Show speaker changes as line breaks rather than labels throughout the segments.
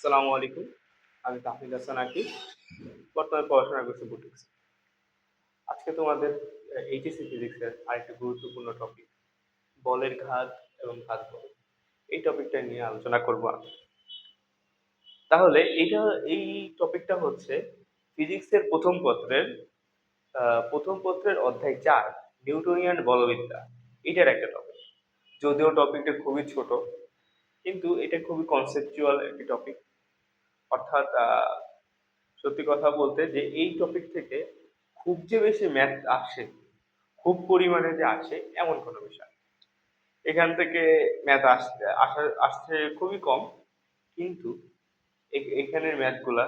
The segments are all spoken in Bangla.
আসসালামু আলাইকুম। আমি তাহমিদ হাসান আকিব। বর্তমানে পড়াশোনা করছি বুটিক্স। আজকে তোমাদের এইচএসসি ফিজিক্সের আরেকটি গুরুত্বপূর্ণ টপিক বলের ঘাত এবং ঘাত বল। এই টপিকটা নিয়ে আলোচনা করব আমি। তাহলে এই টপিকটা হচ্ছে ফিজিক্সের প্রথম পত্রের অধ্যায় ৪ নিউটনিয়ান বলবিদ্যা। এটার একটা টপিক। যদিও টপিকটা খুবই ছোট, কিন্তু এটা খুবই কনসেপচুয়াল একটি টপিক। অর্থাৎ সত্যি কথা বলতে যে এই টপিক থেকে খুব যে বেশি ম্যাথ আসে, খুব পরিমাণে যে আসে এমন কোনো বিষয় না। এখান থেকে ম্যাথ আসছে খুবই কম, কিন্তু এখানের ম্যাথগুলা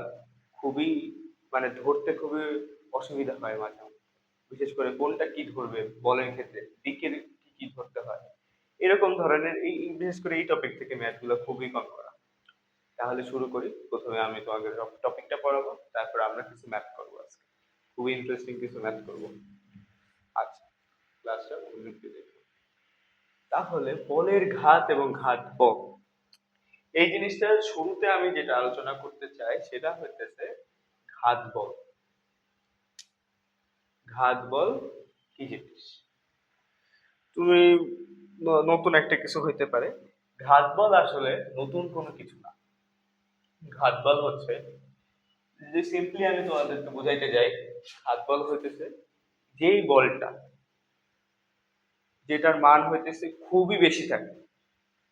খুবই মানে ধরতে খুবই অসুবিধা হয় মাঝে মাঝে। বিশেষ করে কোনটা কি ধরবে বলের ক্ষেত্রে দিকের কি কি ধরতে হয়, এরকম ধরনের বিশেষ করে এই টপিক থেকে ম্যাথগুলো খুবই কম করা। তাহলে শুরু করি। প্রথমে আমি তোমাকে টপিকটা পড়াবো, তারপর আমরা কিছু ম্যাথ করবো আজকে। খুবই ইন্টারেস্টিং কিছু ম্যাথ করবো। আচ্ছা, ক্লাসটা মনোযোগ দিয়ে দেখো। তাহলে বলের ঘাত এবং ঘাতক, এই জিনিসটা শুরুতে আমি যেটা আলোচনা করতে চাই সেটা হইতেছে ঘাত বল। ঘাত বল কি জিনিস? তুমি নতুন একটা কিছু হইতে পারে। ঘাত বল আসলে নতুন কোনো কিছু না। ঘাত বল হচ্ছে, যদি সিম্পলি আমি তোমাদেরকে বুঝাইতে যাই, ঘাত বল হইতেছে যেই বলটা, যেটার মান হইতেছে খুবই বেশি থাকে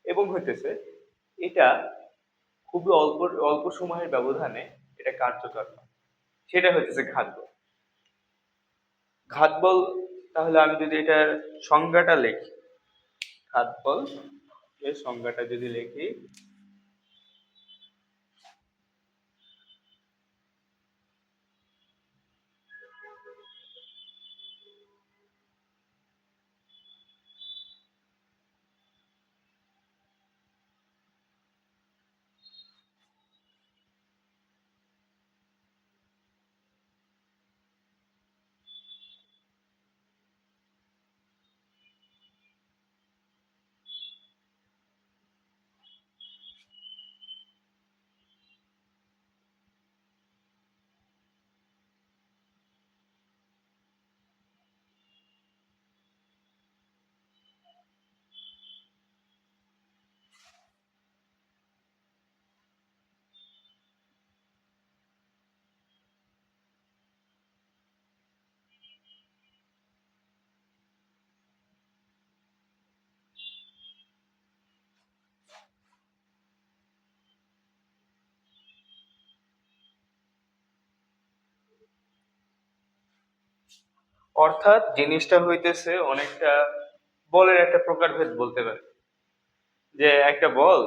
এবং হইতেছে এটা খুবই অল্প অল্প সময়ের ব্যবধানে এটা কার্যকর হয়, সেটা হইতেছে ঘাত বল। ঘাত বল, তাহলে আমি যদি এটার সংজ্ঞাটা লিখি, ঘাত বল এর সংজ্ঞাটা যদি লিখি, অর্থাৎ জিনিসটা হইতেছে অনেকটা বলের একটা প্রকারভেদ বলতে পারে। যে একটা বল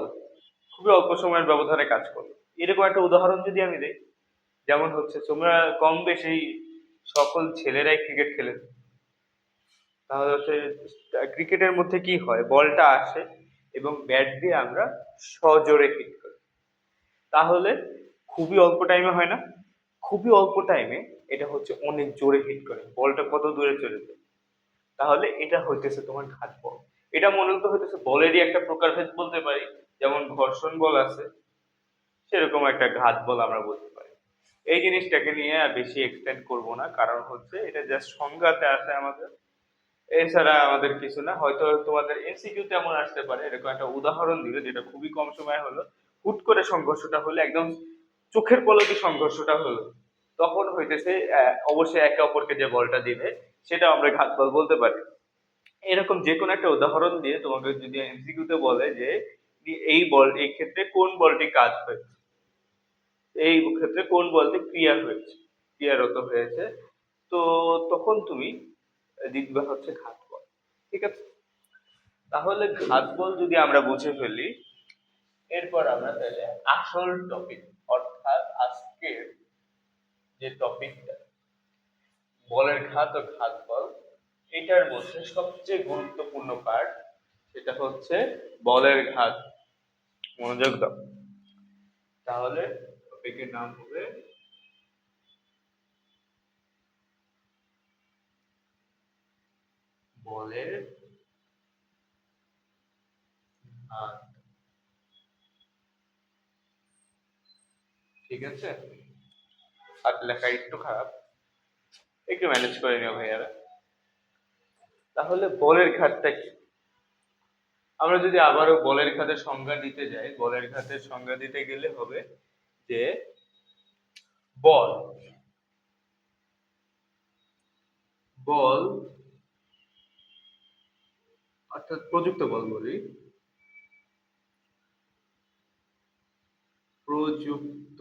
খুবই অল্প সময়ের ব্যবধানে কাজ করবে, এরকম একটা উদাহরণ যদি আমি দিই, যেমন হচ্ছে তোমরা কম বেশি সকল ছেলেরাই ক্রিকেট খেলে। তাহলে হচ্ছে ক্রিকেটের মধ্যে কি হয়, বলটা আসে এবং ব্যাট দিয়ে আমরা সজোরে হিট করি। তাহলে খুবই অল্প টাইমে হয় না, খুবই অল্প টাইমে এটা হচ্ছে অনেক জোরে হিট করে, বলটা কত দূরে চলে যায়। তাহলে এটা হইতেছে তোমার ঘাত বল। এটা মূলত হইতেছে বলেরই একটা প্রকারভেদ বলতে পারি। যেমন ঘর্ষণ বল আছে, সেরকম একটা ঘাত বল আমরা বলতে পারি। এই জিনিসটাকে নিয়ে আর বেশি এক্সটেন্ড করব না, কারণ হচ্ছে এটা জাস্ট সংজ্ঞাতে আছে আমাদের, এছাড়া আমাদের কিছু না। হয়তো তোমাদের এমসিকিউ তেমন আসতে পারে, এরকম একটা উদাহরণ দিলে যেটা খুবই কম সময় হলো, হুট করে সংঘর্ষটা হলো, একদম চোখের পলকে সংঘর্ষটা হলো, তখন হইতেছে অবশ্যই একে অপরকে যে বলটা দিবে সেটা আমরা ঘাত বল বলতে পারি। এরকম যে কোনো একটা উদাহরণ দিয়ে তোমাকে যদি এমসিকিউ তে বলে যে এই ক্ষেত্রে কোন বলটি কাজ হয়েছে, এই ক্ষেত্রে কোন বলটি ক্রিয়ারত হয়েছে, তো তখন তুমি লিখবে হচ্ছে ঘাত বল। ঠিক আছে? তাহলে ঘাত বল যদি আমরা বুঝে ফেলি, এরপর আমরা তাহলে আসল টপিক, অর্থাৎ আজকের যে টপিকটা বলের ঘাত ও ঘাত বল, এটার মধ্যে সবচেয়ে গুরুত্বপূর্ণ পার্ট সেটা হচ্ছে বলের ঘাত। মনোযোগ দাও। তাহলে টপিকের নাম হবে বলের ঘাত। ঠিক আছে, হাত লেখা একটু খারাপ, একটু ম্যানেজ করে নিও ভাইয়ারা। তাহলে বলের ঘাতটা কি? আমরা যদি আবারও বলের ঘাতের সংজ্ঞা দিতে যাই, বলের ঘাতের সংজ্ঞা দিতে গেলে হবে যে বল বল অর্থাৎ প্রযুক্ত বল বলি, প্রযুক্ত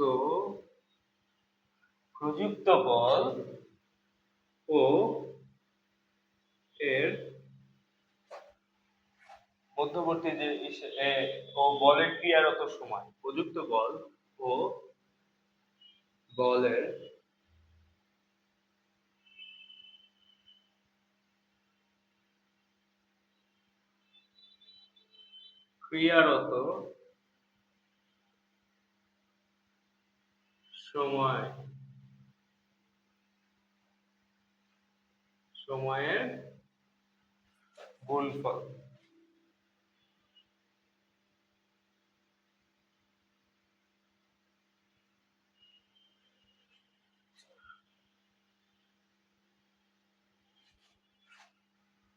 প্রযুক্ত বল ও এর মধ্যবর্তী যে ও বলের ক্রিয়ারত সময়, প্রযুক্ত বল ও বলের ক্রিয়ারত সময় সময়ের গুণফল।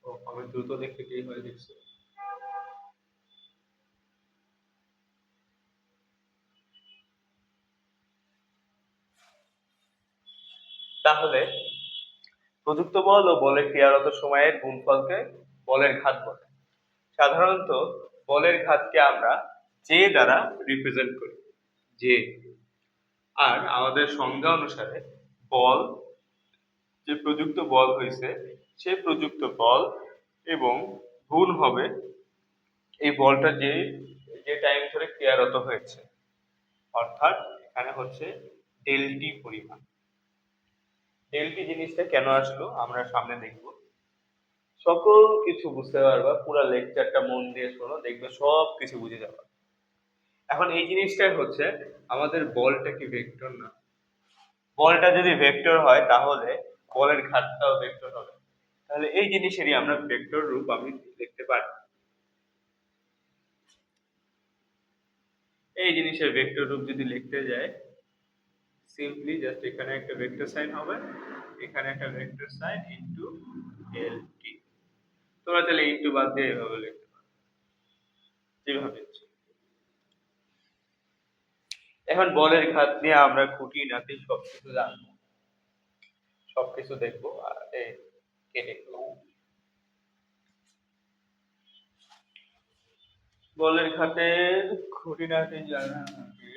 ও, আমি দ্রুত লিখতে কি হয়ে দেখছি। তাহলে প্রযুক্ত বল ও বলের ক্রিয়ারত সময়ের গুণফলকে বলের ঘাত বলে। সাধারণত বলের ঘাতকে আমরা জে দ্বারা রিপ্রেজেন্ট করি, জে। আর আমাদের সংজ্ঞা অনুসারে বল, যে প্রযুক্ত বল হয়েছে সেই প্রযুক্ত বল এবং গুণ হবে এই বলটা যে যে টাইম ধরে ক্রিয়ারত হয়েছে, অর্থাৎ এখানে হচ্ছে ডেল টি পরিমাণ। ডেল টি জিনিসটা কেন আসলো আমরা সামনে দেখব। সকল কিছু বুঝতে পারবা, পুরো লেকচারটা মন দিয়ে শোনো, দেখবে সব কিছু বুঝে যাবে। এখন এই জিনিসটাই হচ্ছে আমাদের বলটা কি ভেক্টর না? বলটা যদি ভেক্টর হয় তাহলে বলের ঘাতটাও ভেক্টর হবে। তাহলে এই জিনিসেরই আমরা ভেক্টর রূপ আমি লিখতে পারি। এই জিনিসের ভেক্টর রূপ যদি লিখতে যায়, সিম্পলি জাস্ট এখানে একটা ভেক্টর সাইন হবে, এখানে একটা vector sign into del t. তোমরা তাহলে ইনটু বাদ দিয়ে এভাবে লিখতে পারো, যেভাবে ইচ্ছে। এখন বলের ঘাত নিয়ে আমরা খুঁটিনাটি সবকিছু জানবো, সবকিছু দেখবো। আর এই কেটে গেল। বলের ঘাতের খুঁটিনাটি জানা আগে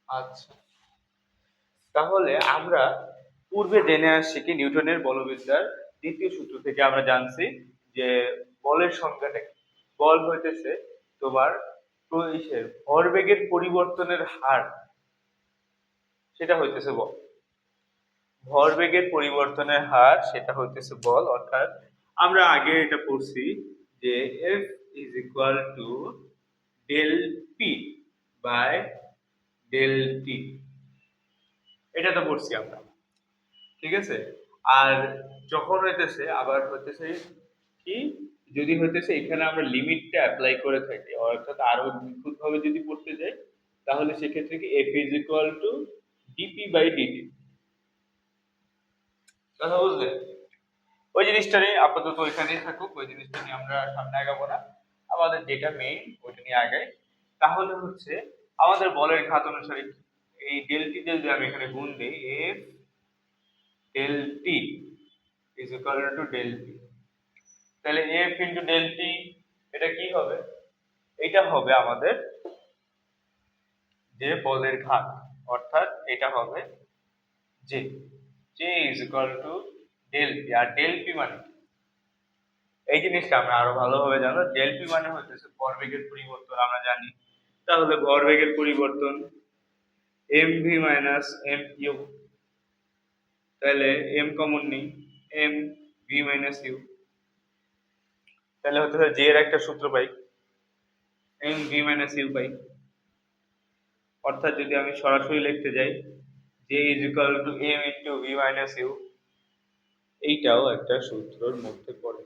আচ্ছা, তাহলে আমরা পূর্বে জেনে আসছি কি নিউটনের বলবিদ্যার দ্বিতীয় সূত্র থেকে আমরা জানছি যে বলের সংজ্ঞাটা কি। বল হইতেছে তোমার ভরবেগের পরিবর্তনের হার, সেটা হইতেছে বল। ভরবেগের পরিবর্তনের হার সেটা হইতেছে বল, অর্থাৎ আমরা আগে এটা পড়ছি যে F is equal to del P by del t, এটা তো পড়ছি আমরা, ঠিক আছে। আর যখন হইতেছে আবার হইতেছে কি, যদি হইতেছে এখানে আমরা লিমিটটা অ্যাপ্লাই করে থাকি, অর্থাৎ আরো নিখুঁত ভাবে যদি পড়তে যাই, তাহলে সেক্ষেত্রে কি F is equal to dp by dt. কথা বুঝলে? ওই জিনিসটা নিয়ে আপাতত ওইখানেই থাকুক, ওই জিনিসটা নিয়ে আমরা সামনে আগাবো না, আমাদের যেটা মেইন ওইটা নিয়ে আগাই। তাহলে হচ্ছে আমাদের বলের ঘাত অনুসারে এই ডেল টি যদি আমি এখানে গুণ দিই, F del t is equal to del p, তাহলে এফ ইন্টু ডেল টি এটা কি হবে? এটা হবে আমাদের যে বলের ঘাত, অর্থাৎ এটা হবে J. J is equal to del p. আর ডেল পি মানে কি? এই জিনিসটা আমরা আরো ভালোভাবে জানবো। ডেল পি মানে হচ্ছে ভরবেগের পরিবর্তন, আমরা জানি। তাহলে ভরবেগের পরিবর্তন m v minus m u, তাহলে এম কমন নেই, এম ভি মাইনাস ইউ, তাহলে হতে জে এর একটা সূত্র পাই, এম ভি মাইনাস ইউ পাই। অর্থাৎ যদি আমি সরাসরি লিখতে যাই J is equal to M into v minus u, এইটাও একটা সূত্রের মধ্যে পড়ে।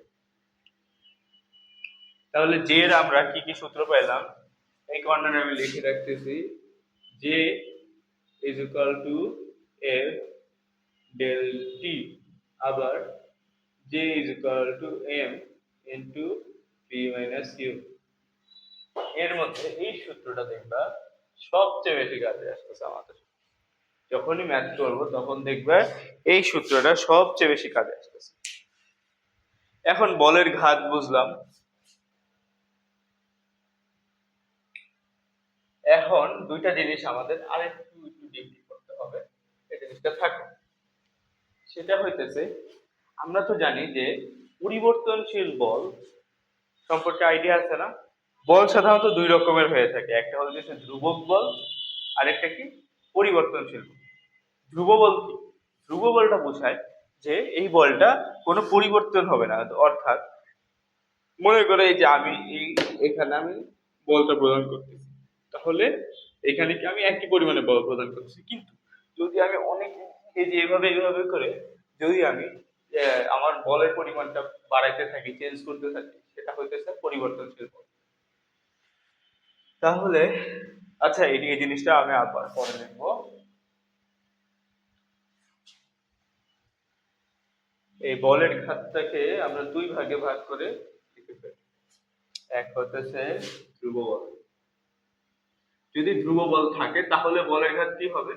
তাহলে জে এর আমরা কি কি সূত্র পাইলাম, এই কর্নারে আমি লিখে রাখতেছি, J is equal to F del T, আবার J is equal to M into P minus U. এর মধ্যে এই সূত্রটা দেখবা সবচেয়ে বেশি কাজে আসতেছে আমাদের। যখনই ম্যাথ করবো তখন দেখবে এই সূত্রটা সবচেয়ে বেশি কাজে আসতেছে। এখন বলের ঘাত বুঝলাম, এখন দুইটা জিনিস আমাদের আরেকটু একটু ডিগ্রি করতে হবে, এই জিনিসটা থাকে। সেটা হইতেছে, আমরা তো জানি যে পরিবর্তনশীল বল সম্পর্কে আইডিয়া আছে না? বল সাধারণত দুই রকমের হয়ে থাকে, একটা হচ্ছে ধ্রুবক বল, আরেকটা কি পরিবর্তনশীল বল। ধ্রুব বল কি? ধ্রুব বলটা বোঝায় যে এই বলটা কোনো পরিবর্তন হবে না, অর্থাৎ মনে করে এই যে আমি এখানে আমি বলটা প্রদান করতেছি, তাহলে এখানে কি আমি একই পরিমাণে বল প্রদান করছি, কিন্তু যদি আমি অনেক এই যে এভাবে করে যদি আমি আমার বলের পরিমাণটা বাড়াইতে থাকি, চেঞ্জ করতে থাকি, সেটা হইতেছে পরিবর্তনশীল বল। তাহলে আচ্ছা, এই জিনিসটা আমি আবার পরে লিখবো। এই বলের ঘাতটাকে আমরা দুই ভাগে ভাগ করে লিখে ফেলি। এক হতেছে ধ্রুব বল, যদি ধ্রুব বল থাকে তাহলে বলের ঘাত কি হবে,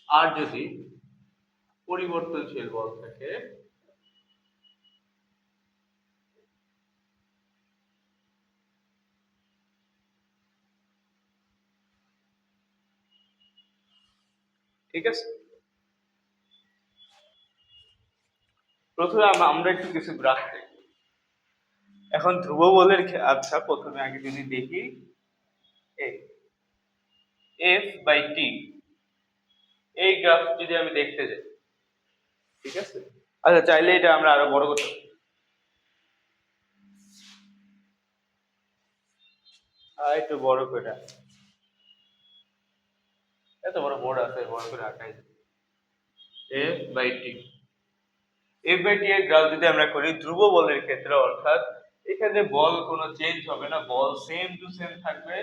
আর যদি পরিবর্তনশীল বল থাকে ঠিক আছে। প্রথমে আমরা একটু কিছু গ্রাফ দেখি। এখন ধ্রুব বলের আচ্ছা, প্রথমে আগে যদি দেখি এফ বাই টি, এই গ্রাফ যদি আমি দেখতে যাই, ঠিক আছে। আচ্ছা, চাইলে এটা আমরা আরো বড় করতে পারি, একটু বড় করে, এত বড় বোর্ড আছে, বড় করে আঁকাই। F by T, F by T এর গ্রাফ যদি আমরা করি ধ্রুব বলের ক্ষেত্রে, অর্থাৎ এখানে বল কোনো চেঞ্জ হবে না, বল সেম টু সেম থাকবে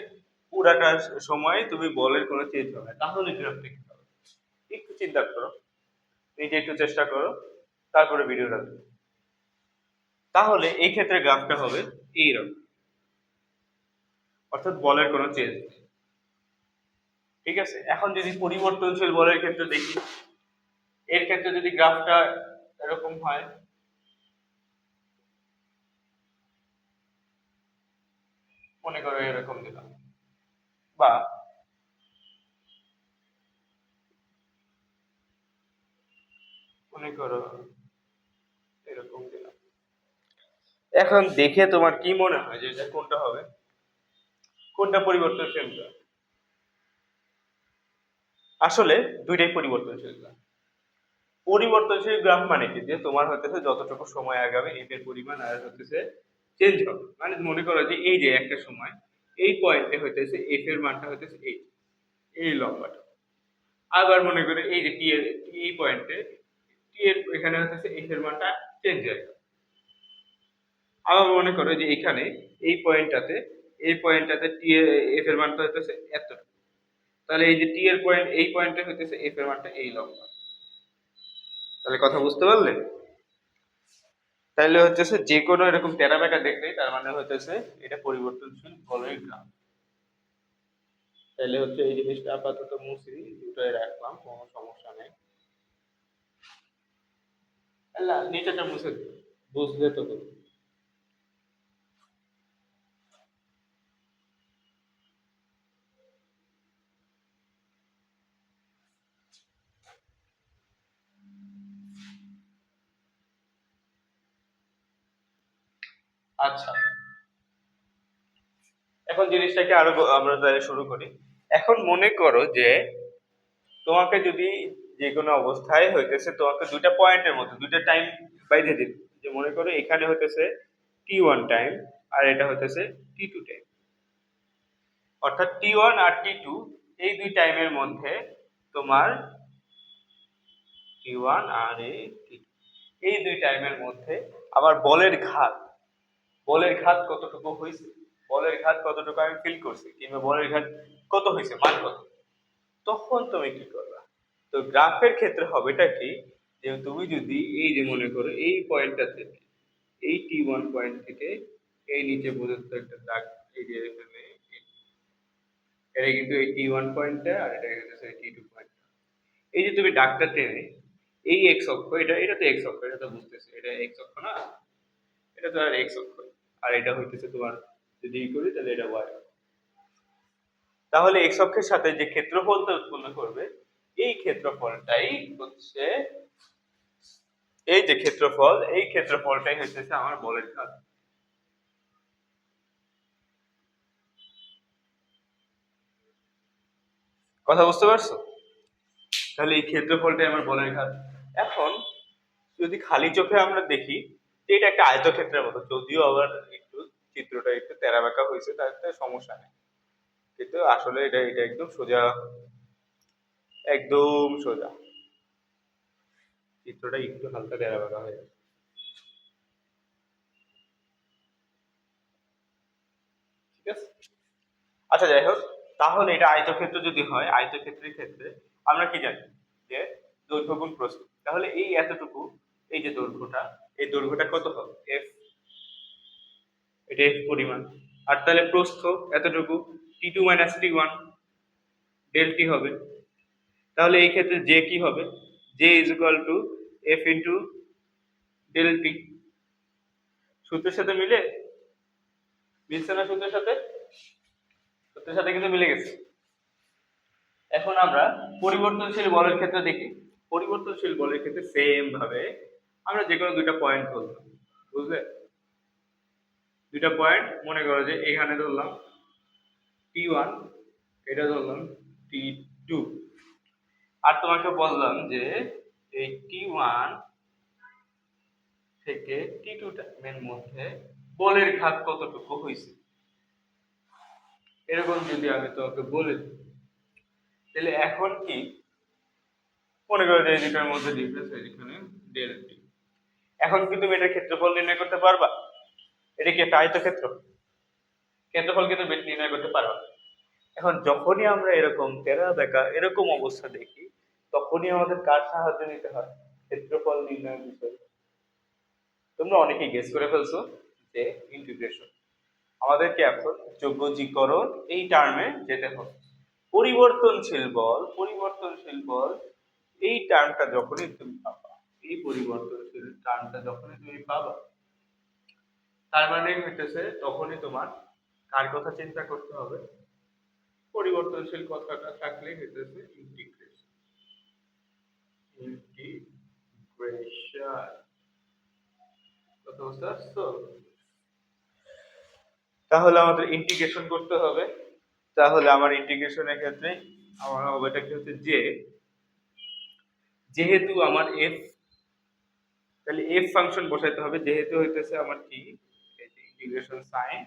পুরাটা সময়, তুমি বলের কোনো চেঞ্জ হবে না, তাহলে গ্রাফটা কি হবে একটু চিন্তা করো, নিজে একটু চেষ্টা করো, তারপরে ভিডিওটা দেখো। তাহলে এই ক্ষেত্রে গ্রাফটা হবে এইরকম, অর্থাৎ বলের কোনো চেঞ্জ নেই, ঠিক আছে। এখন যদি পরিবর্তনশীল বলের ক্ষেত্রে দেখি, এর ক্ষেত্রে যদি গ্রাফটা এরকম হয়, মনে করো এরকম দিলাম, বা মনে করো এরকম দিলাম, এখন দেখে তোমার কি মনে হয় যে এটা কোনটা হবে, কোনটা পরিবর্তনশীল গ্রাফ? আসলে দুইটাই পরিবর্তনশীল গ্রাফ। পরিবর্তনশীল গ্রাফ মানে কি, যে তোমার হতেছে যতটুকু সময় আগাবে এফ এর পরিমাণ আর হতেছে চেঞ্জ হবে, মানে মনে করো যে এই যে একটা সময় এই পয়েন্টে হইতেছে এফ এর মানটা হইতেছে এই লম্বাটা, আবার মনে করে এই যে টি এর এই পয়েন্টে টি এর এখানে হইতেছে এফ এর মানটা চেঞ্জ হয়ে যাবে, আবার মনে করো যে এখানে এই পয়েন্টটাতে টি এর এফ এর মানটা হইতেছে এতটুকু, তাহলে এই যে টি এর পয়েন্ট এই পয়েন্টে হইতেছে এফ এর মানটা এই লম্বা। তাহলে কথা বুঝতে পারলে? তাহলে হচ্ছে যে কোনো এরকম টেরা বেঁকা দেখলেই তার মানে হচ্ছে এটা পরিবর্তনশীল বলয়ের গ্রাফ। তাহলে হচ্ছে এই জিনিসটা আপাতত মুছি, দুটোই রাখলাম, কোনো সমস্যা নেই। আল্লাহ নিচেটা মুছে দিই, বুঝলে তো বুঝলি। আচ্ছা, এখন জিনিসটাকে আরো আমরা তাহলে শুরু করি। এখন মনে করো যে তোমাকে যদি যে কোনো অবস্থায় হইতেছে তোমাকে দুইটা পয়েন্টের মধ্যে দুইটা টাইম বাইরে দিবে, যে মনে করো এখানে হইতেছে টি1 টাইম আর এটা হইতেছে টি2 টাইম, অর্থাৎ টি1 আর টি2 এই দুই টাইমের মধ্যে তোমার টি1 আর এই টি2 এই দুই টাইমের মধ্যে আমার বলের ঘাত কতটুকু হয়েছে, বলের ঘাত কতটুকু আমি ফিল করছি, কিংবা বলের ঘাত কত হয়েছে, মান কত, তখন তুমি কি করবা? তো গ্রাফের ক্ষেত্রে হবেটা কি, যে তুমি যদি এই যে মনে করো এই পয়েন্টটা থেকে, এই T1 পয়েন্ট থেকে এই নিচে পর্যন্ত একটা দাগ, এই যে এখানে এটা কিন্তু এই T1 পয়েন্টটা, আর এটা হচ্ছে T2 পয়েন্ট। এই যে তুমি দাগটা টেনে এই এক্স অক্ষ, এটা তো এক্স অক্ষ, এটা তো বুঝতেছি এটা এক্স অক্ষ না, এটা তো আর এক্স অক্ষ, আর এটা হইতেছে তোমার, যদি করি তাহলে এটা ওয়াই। তাহলে এক্স অক্ষের সাথে যে ক্ষেত্রফলটা উৎপন্ন করবে, এই ক্ষেত্রফলটাই হচ্ছে, এই যে ক্ষেত্রফল, এই ক্ষেত্রফলটাই হচ্ছে আমার বলের ঘাত। কথা বুঝতে পারছো? তাহলে এই ক্ষেত্রফলটাই আমার বলের ঘাত। এখন যদি খালি চোখে আমরা দেখি যে এটা একটা আয়তক্ষেত্রের মতো, যদিও আবার একটু চিত্রটা একটু তেরা বেঁকা হয়েছে, তাতে সমস্যা নেই, কিন্তু আসলে এটা এটা একদম সোজা, একদম সোজা, চিত্রটা একটু হালকা তেরা বেঁকা হয়ে গেছে। ঠিক আছে, আচ্ছা যাই হোক, তাহলে এটা আয়তক্ষেত্র যদি হয়, আয়তক্ষেত্রের ক্ষেত্রে আমরা কি জানি যে দৈর্ঘ্য গুণ প্রস্থ, তাহলে এই এতটুকু, এই যে দৈর্ঘ্যটা, এই দৈর্ঘ্যটা কত হবে, এফ, এটা এফ পরিমাণ। আর তাহলে প্রস্থ এতটুকু, T2 minus T1 del T হবে। তাহলে এই ক্ষেত্রে জে কি হবে, J is equal to F into del t. সূত্রের সাথে মিলছে না, সূত্রের সাথে কিন্তু মিলে গেছে। এখন আমরা পরিবর্তনশীল বলের ক্ষেত্রে দেখি, পরিবর্তনশীল বলের ক্ষেত্রে সেম ভাবে আমরা যে কোনো দুইটা পয়েন্ট ধরলাম, বুঝলে? দুইটা পয়েন্ট মনে করো যে এখানে ধরলাম T1, এটা ধরলাম T2, আর তোমাকে বললাম যে এই T1 থেকে T2 টাইমের মধ্যে বলের ঘাত কতটুকু হয়েছে, এরকম যদি আমি তোমাকে বলে দিই, তাহলে এখন কি মনে করো যে এই দুটার মধ্যে ডিফারেন্স, এখানে ডেল টি, এখন কি তুমি এটার ক্ষেত্রফল নির্ণয় করতে পারবা? এটা কি একটা আয়তক্ষেত্র, ক্ষেত্রফল কিন্তু নির্ণয় করতে পারবা না। এখন যখনই আমরা এরকম তেরা বেঁকা এরকম অবস্থা দেখি, তখনই আমাদের কার সাহায্য নিতে হয়, ক্ষেত্রফল নির্ণয়ের বিষয়ে। তোমরা অনেকেই গেস করে ফেলছো যে ইন্টিগ্রেশন, আমাদেরকে এখন যোগ্যজীকরণ এই টার্মে যেতে হবে। পরিবর্তনশীল বল এই টার্মটা যখনই তুমি পাবা, এই পরিবর্তনশীল টার্মটা যখনই তুমি পাবা, তার মানে হইতেছে তখনই তোমার কার কথা চিন্তা করতে হবে, পরিবর্তনশীল কথাটা থাকলে হইতেছে ইন্টিগ্রেশন। ইন্টিগ্রেশন, কথা বুঝতে পারছো? তাহলে আমাদের ইন্টিগ্রেশন করতে হবে। তাহলে আমার ইন্টিগ্রেশনের ক্ষেত্রে আমার হবেটা কি হচ্ছে, যে যেহেতু আমার এফ, তাহলে এফ ফাংশন বসাইতে হবে, যেহেতু হইতেছে আমার কি ইন্টিগ্রেশন সাইন,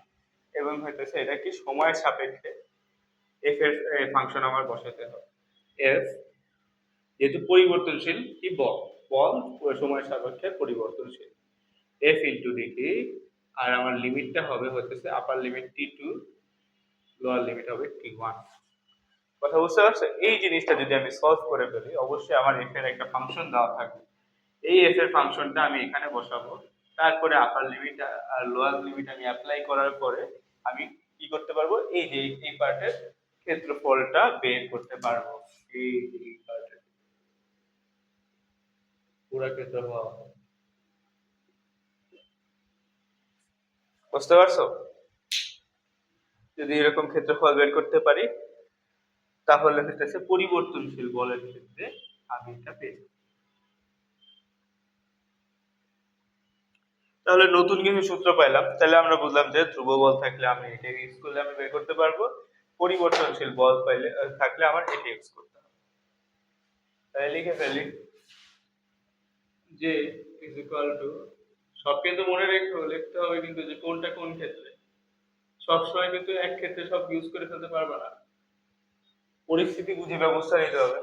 এবং হইতেছে এটা কি সময়ের সাপেক্ষে এফ এর ফাংশন আমার বসাইতে হবে। এফ যেহেতু পরিবর্তনশীল, কি বল, বল সময়ের সাপেক্ষে পরিবর্তনশীল, এফ ইন্টু ডিটি, আর আমার লিমিটটা হবে হইতেছে আপার লিমিট T2, লোয়ার লিমিট হবে T1। কথা বুঝতে পারছো? এই জিনিসটা যদি আমি সলভ করে ফেলি, অবশ্যই আমার এফ এর একটা ফাংশন দেওয়া থাকবে, এই এফ এর ফাংশনটা আমি এখানে বসাবো, তারপরে আপার লিমিট আর লোয়ার লিমিট আমি অ্যাপ্লাই করার পরে আমি কি করতে পারবো, এই যে এই পার্টের ক্ষেত্রফলটা বের করতে পারবো, এই যে এই পার্টের পুরো ক্ষেত্রফল। বুঝতে পারছো? যদি এরকম ক্ষেত্রফল বের করতে পারি, তাহলে হচ্ছে পরিবর্তনশীল বলের ক্ষেত্রে আমি এটা পেয়ে যাবো। তাহলে নতুন কিছু সূত্র পাইলাম, তাহলে আমরা বুঝলাম যে ধ্রুব বল থাকলে আমি এটা ইউজ করলে আমি বের করতে পারবো, পরিবর্তনশীল বল পাইলে থাকলে আমার এটা ইউজ করতে হবে। তাহলে লিখে ফেলি যে ইজ ইকুয়াল টু, সব কিন্তু মনে লিখতে হবে কিন্তু যে কোনটা কোন ক্ষেত্রে, সবসময় কিন্তু এক ক্ষেত্রে সব ইউজ করে ফেলতে পারবে না, পরিস্থিতি বুঝে ব্যবস্থা নিতে হবে।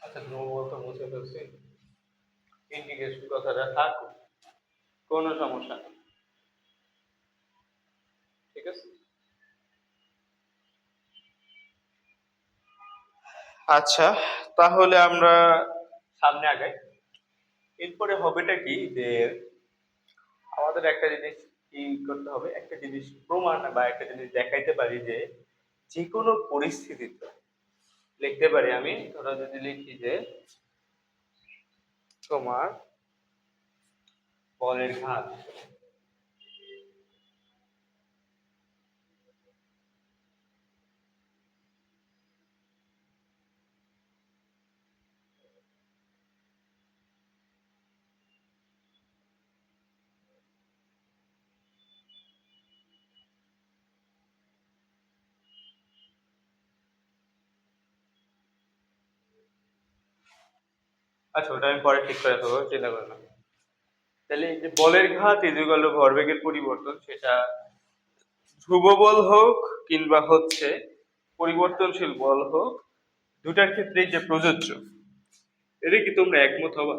আচ্ছা, ধ্রুবক তো মুছে ফেলছি, ইন্টিগ্রেশন কথাটা থাকুক, কোনো সমস্যা নেই। ঠিক আছে। আচ্ছা, তাহলে আমরা সামনে আগাই। এরপরে হবেটা কি যে আমাদের একটা জিনিস কি করতে হবে, একটা জিনিস প্রমাণ বা একটা জিনিস দেখাইতে পারি যে যে কোনো পরিস্থিতিতে লিখতে পারি আমি, ধরো যদি লিখি যে তোমার বলের ঘাত, আচ্ছা ওটা আমি পরে ঠিক করে দেবো, চিন্তা করো না। তাহলে এই যে বলের ঘাত ইজুকাল ভরবেগের পরিবর্তন, সেটা ধ্রুব বল হোক কিংবা হচ্ছে পরিবর্তনশীল বল হোক, দুটার ক্ষেত্রেই যে প্রযোজ্য, এটা কি তোমরা একমত হবা?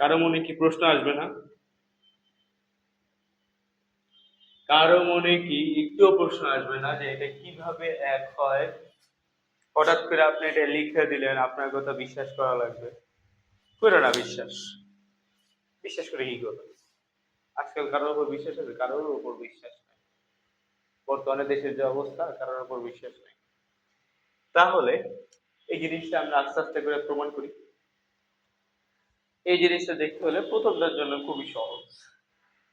কারো মনে কি প্রশ্ন আসবে না? কারো মনে কি একটুও প্রশ্ন আসবে না যে এটা কিভাবে এক হয়? হঠাৎ করে আপনি এটা লিখে দিলেন, আপনার কথা বিশ্বাস করা লাগবে, করো না বিশ্বাস। বিশ্বাস করে কি করবে? আজকাল কারোর উপর বিশ্বাস আছে? কারোর উপর বিশ্বাস নাই। বর্তমানে দেশের যে অবস্থা, কারোর উপর বিশ্বাস নাই। তাহলে এই জিনিসটা আমরা আস্তে আস্তে করে প্রমাণ করি। এই জিনিসটা দেখতে হলে প্রথমটার জন্য খুবই সহজ।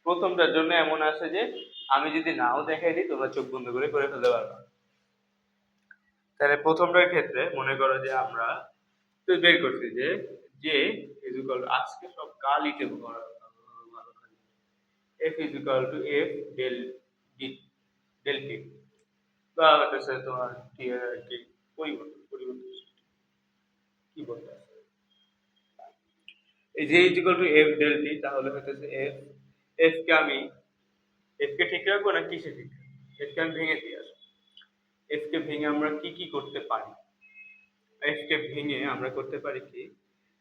প্রথমটার জন্য এমন আছে যে আমি যদি নাও দেখাই দিই, তোমরা চোখ বন্ধ করে করে ফেলতে পারবা। তাহলে প্রথমটার ক্ষেত্রে মনে করো যে আমরা তো বের করছি যে যে ইকুয়াল আজকে সব কালিতে ভরা ভালো খালি, F equal to F del d del t, বা হচ্ছে তোমার টি এর আর কি পরিবর্তন কি বলতে আছে এই যে equal to F del t, তাহলে হচ্ছে এফ, এফ কে আমি এফ কে ঠিক রাখবো না কিসে ঠিক রাখবো? এফ কে আমি ভেঙে দিয়ে আসবো। এফ কে ভেঙে আমরা কি কি করতে পারি? এফ কে ভেঙে আমরা করতে পারি কি,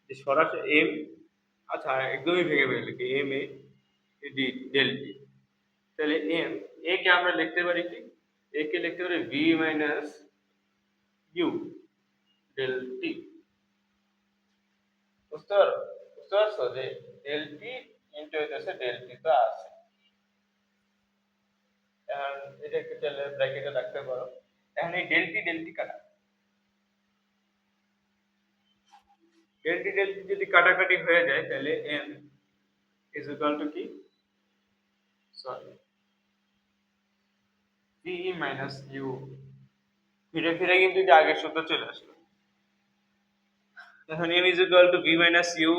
যে সরাসরি এম, আচ্ছা একদমই ভেঙে ভেঙে লিখি m a d del t. তাহলে এম এ কে আমরা লিখতে পারি কি, এ কে লিখতে পারি v minus u del t. বুঝতে পারো? বুঝতে পারছো যে ডেল টি ইন্টু হইতেছে ডেল টি তো আছে। এখন এটাকে তাহলে ব্র্যাকেটে রাখতে পারো। এখন এই ডেল টি কাটা, ডেল টি যদি কাটাকাটি হয়ে যায়, তাহলে এম ইজ ইকুয়াল টু কি, সরি ভি মাইনাস ইউ, ফিরে ফিরে কিন্তু যে আগের সূত্র চলে আসলো। এখন m is equal to v minus u,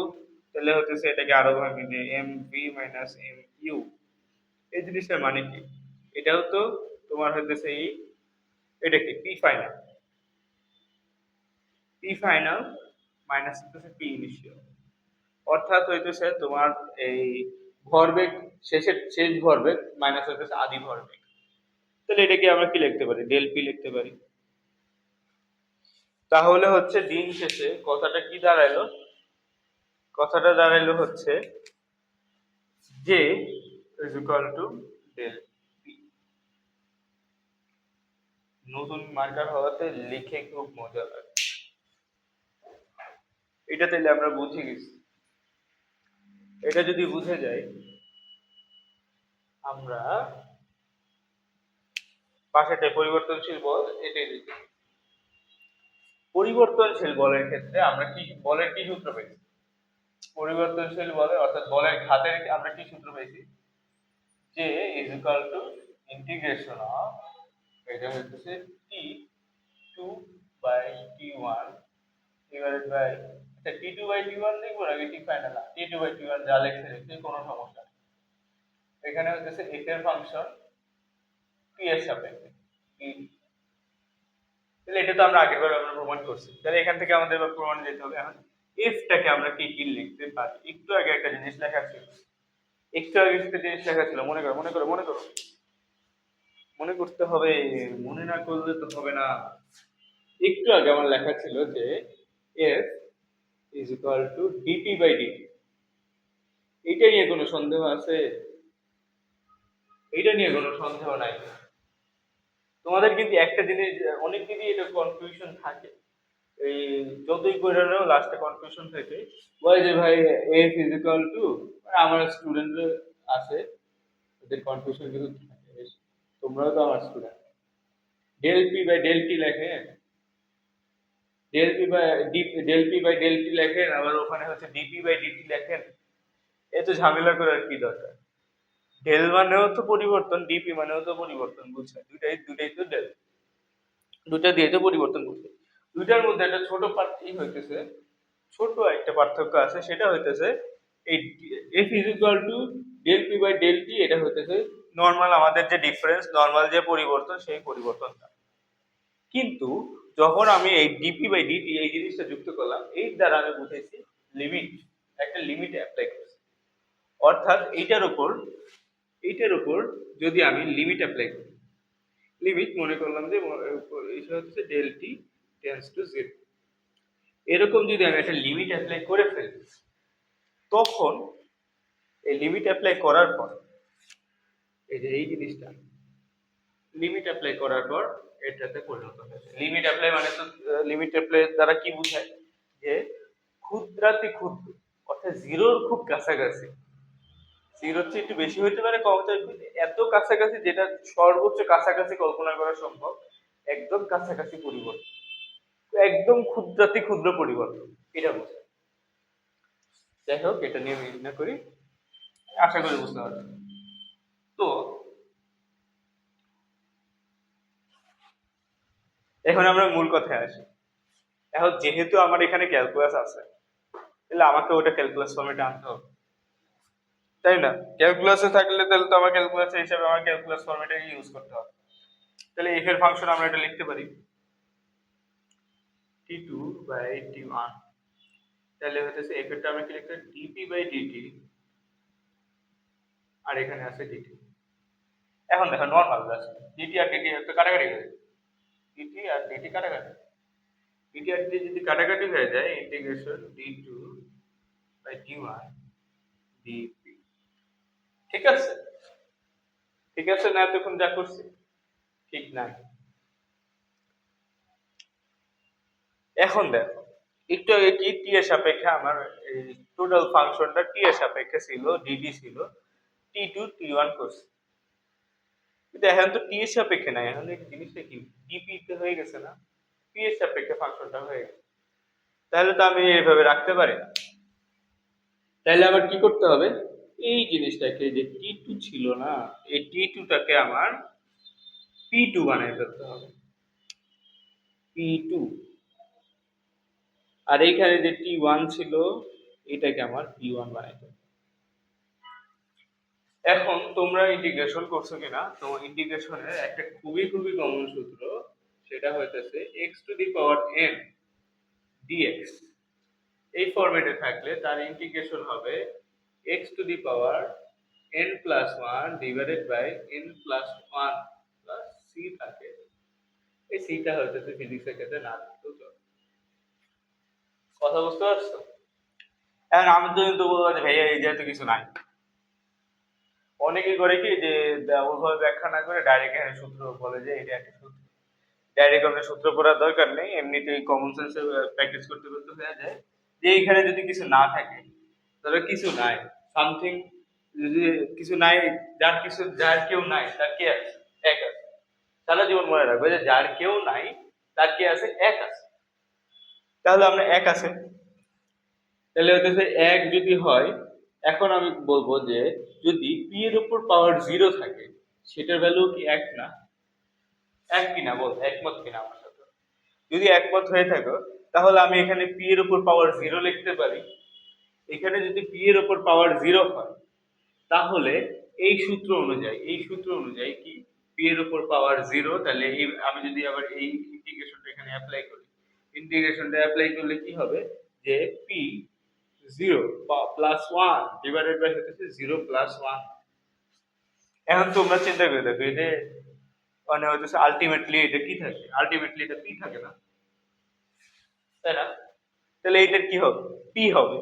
তাহলে হতেছে এটাকে আরো ভাঙিয়ে দিয়ে m v minus m u. এই জিনিসটার মানে কি? এটাও তো তোমার হইতেছে এই, এটা কি P final, P final minus হইতেছে পি ইনিশিয়াল, অর্থাৎ হইতেছে তোমার এই ভরবেগ, শেষ ভরবেগ মাইনাস হইতেছে আদি ভরবেগ। তাহলে এটাকে আমরা কি লিখতে পারি, ডেল পি লিখতে পারি। তাহলে হচ্ছে দিন শেষে কথাটা কি দাঁড়াইলো? কথাটা দাঁড়াইলো হচ্ছে যে is equal to del p. নতুন মার্কার হওয়াতে লিখে খুব মজা লাগে। এটা তাহলে আমরা বুঝে গেছি। এটা যদি বুঝে যাই, আমরা পাশেটায় পরিবর্তনশীল বল এটাই লিখি। পরিবর্তনশীল বলের ক্ষেত্রে আমরা কি বলের কি সূত্র পেয়েছি? পরিবর্তনশীল বলে অর্থাৎ বলের ঘাতের আমরা কি সূত্র পেয়েছি? J is equal to integration of, এটা হচ্ছে T two by T one divided by, আচ্ছা T two by T one লিখবো নাকি T final? T two by T one যা লেখছে লিখতে কোনো সমস্যা নেই। এখানে হচ্ছে এফ এর ফাংশন পি এর সাপেক্ষে পি। তাহলে এটা তো আমরা আগের বার আমরা প্রমাণ করছি, তাহলে এখান থেকে আমাদের এবার প্রমাণ দিতে হবে। এখন এফটাকে আমরা কি কি লিখতে পারি? একটু আগে একটা জিনিস লেখা ছিল, একটু আগে একটা জিনিস লেখা ছিল, মনে করো মনে করো মনে করো, মনে করতে হবে, মনে না করলে তো হবে না। একটু আগে আমার লেখা ছিল যে F is equal to dp by dt. এটা নিয়ে কোনো সন্দেহ আছে? এটা নিয়ে কোনো সন্দেহ নাই। তোমাদের কিন্তু একটা জিনিস, অনেক দিনই এটা কনফিউশন থাকে, এই যতই করে নাও লাস্টে কনফিউশন থাকে, বলে যে ভাই এফ ইজ ইকুয়াল টু, আমার স্টুডেন্ট আছে, ওদের কনফিউশন কিন্তু থাকে বেশি। তোমরাও তো আমার student. Del P by del T লেখেন, del P by del T লেখেন, আবার ওখানে হচ্ছে ডিপি বাই ডিটি লেখেন। এত ঝামেলা করার কি দরকার? ডেল মানেও তো পরিবর্তন, ডিপি মানেও তো পরিবর্তন, বুঝছে? দুটাই দুটাই তো ডেল, দুটা দিয়ে তো পরিবর্তন করছে। দুইটার মধ্যে একটা ছোট হইতেছে, ছোট একটা পার্থক্য আছে, সেটা হইতেছে এই F is equal to del P by del t, এটা হইতেছে নর্মাল আমাদের যে ডিফারেন্স, নর্মাল যে পরিবর্তন, সেই পরিবর্তনটা। কিন্তু যখন আমি এই ডিপি বাই ডিটি এই জিনিসটা যুক্ত করলাম, এই দ্বারা আমি বুঝাইছি লিমিট, একটা লিমিট অ্যাপ্লাই করছি। অর্থাৎ এইটার উপর যদি আমি লিমিট অ্যাপ্লাই করি, লিমিট মনে করলাম যে এটা হচ্ছে del t tends to zero, এরকম যদি আমি একটা লিমিট অ্যাপ্লাই করে ফেলি, তখন এই লিমিট অ্যাপ্লাই করার পর এই যে এই জিনিসটা লিমিট অ্যাপ্লাই করার পর এটাতে পরিণত হয়েছে। লিমিট অ্যাপ্লাই মানে তো, লিমিট অ্যাপ্লাই দ্বারা কি বোঝায় যে ক্ষুদ্রাতি ক্ষুদ্র, অর্থাৎ জিরোর খুব কাছাকাছি, জিরোর চেয়ে একটু বেশি হইতে পারে, কম হতে পারে, এত কাছাকাছি যেটা সর্বোচ্চ কাছাকাছি কল্পনা করা সম্ভব, একদম কাছাকাছি পরিবর্তন, একদম ক্ষুদ্রাতি ক্ষুদ্র পরিবর্তন, এটা বোঝায়। যাই হোক, এটা নিয়ে আমি না করি, আশা করি বুঝতে পারছি। তো এখন আমরা মূল কথায় আসি। এখন যেহেতু আমার এখানে ক্যালকুলাস আছে, তাহলে আমাকে ওটা ক্যালকুলাস ফর্মেটে আনতে হবে, তাই না? ক্যালকুলাসে থাকলে তাহলে তো আমার ক্যালকুলাসের হিসাবে আমার ক্যালকুলাস ফর্মেটে ইউজ করতে হবে। তাহলে এফ এর ফাংশন আমরা এটা লিখতে পারি টি টু বাই টি ওয়ান। তাহলে হতেছে এফ এরটা আমরা কি লিখতে পারি ডিপি বাই ডিটি, আর এখানে আছে ডিটি। এখন দেখো নর্মাল জাস্ট ডিটি আর ডিটি তো কাটাকাটি হয়ে যায়, ডিটি আর ডিটি কাটাকাটি, ডিটি আর ডিটি যদি কাটাকাটি হয়ে যায়, integration d to by T one dp. ঠিক আছে? ঠিক আছে না? এতক্ষণ যা করছি ঠিক নাই? এখন দেখো, একটু আগে কি টি এর সাপেক্ষে আমার এই টোটাল ফাংশনটা টি এর সাপেক্ষে ছিল, ডিটি ছিল, টি টু টি ওয়ান করছি। কিন্তু এখন তো টি এর সাপেক্ষে নাই, এখন এই জিনিসটা কি ডিপি তে হয়ে গেছে না, পি এর সাপেক্ষে ফাংশনটা হয়ে গেছে। তাহলে তো আমি এইভাবে রাখতে পারি না, তাহলে আবার কি করতে হবে, এই জিনিসটাকে যে টি টু ছিল না, এই টি টুটাকে আমার পি টু বানাই ফেলতে হবে, পি টু। আর এইখানে যে টি ওয়ান ছিল, এটাকে আমার পি ওয়ান বানাইতে হবে। এখন তোমরা ইন্টিগ্রেশন করছো কিনা, তো ইন্টিগ্রেশনের একটা খুবই খুবই কমন সূত্র, সেটা হইতেছে x to the power n dx. এই ফরম্যাটে থাকলে তার ইন্টিগ্রেশন হবে x to the power n plus one divided by n plus one plus c থাকে। এই সিটা হইতেছে ফিজিক্সের ক্ষেত্রে না থাকতেও চলে। কথা বুঝতে পারছো? এখন আমি তো কিন্তু বলবো যে ভাইয়া এই যেহেতু কিছু নাই, অনেকে করে কি যে ওইভাবে ব্যাখ্যা না করে ডাইরেক্ট এখানে সূত্র বলে যে এটা একটা সূত্র, ডাইরেক্ট আমরা সূত্র পড়ার দরকার নেই, এমনিতেই কমন সেন্সে প্র্যাকটিস করতে করতে হয়ে যায় যে এইখানে যদি কিছু না থাকে, তাহলে কিছু নাই, সামথিং, যদি কিছু নাই, যার কেউ নাই তার কে আছে, এক আছে। সারা জীবন মনে রাখবে যে যার কেউ নাই তার কে আছে, এক আছে। তাহলে আমরা এক আছে, তাহলে হতেছে এক যদি হয়, এখন আমি বলবো যে যদি পি এর উপর পাওয়ার জিরো থাকে, সেটার ভ্যালু কি এক না? এক কিনা বল, একমত কিনা আমার সাথে? যদি একমত হয়ে থাকো, তাহলে আমি এখানে পি এর উপর পাওয়ার জিরো লিখতে পারি। এখানে যদি পি এর উপর পাওয়ার জিরো হয়, তাহলে এই সূত্র অনুযায়ী কি পি এর উপর পাওয়ার জিরো, তাহলে এই আমি যদি আবার এই ইন্টিগ্রেশনটা এখানে অ্যাপ্লাই করি, ইন্টিগ্রেশনটা অ্যাপ্লাই করলে কি হবে যে p zero plus one divided by হচ্ছে জিরো প্লাস ওয়ান। এখন তোমরা চিন্তা করে দেখো, এই যে মানে হচ্ছে আলটিমেটলি এটা কি থাকে, আলটিমেটলি এটা পি থাকে না? তাই না? তাহলে এইটার কি হবে? পি হবে।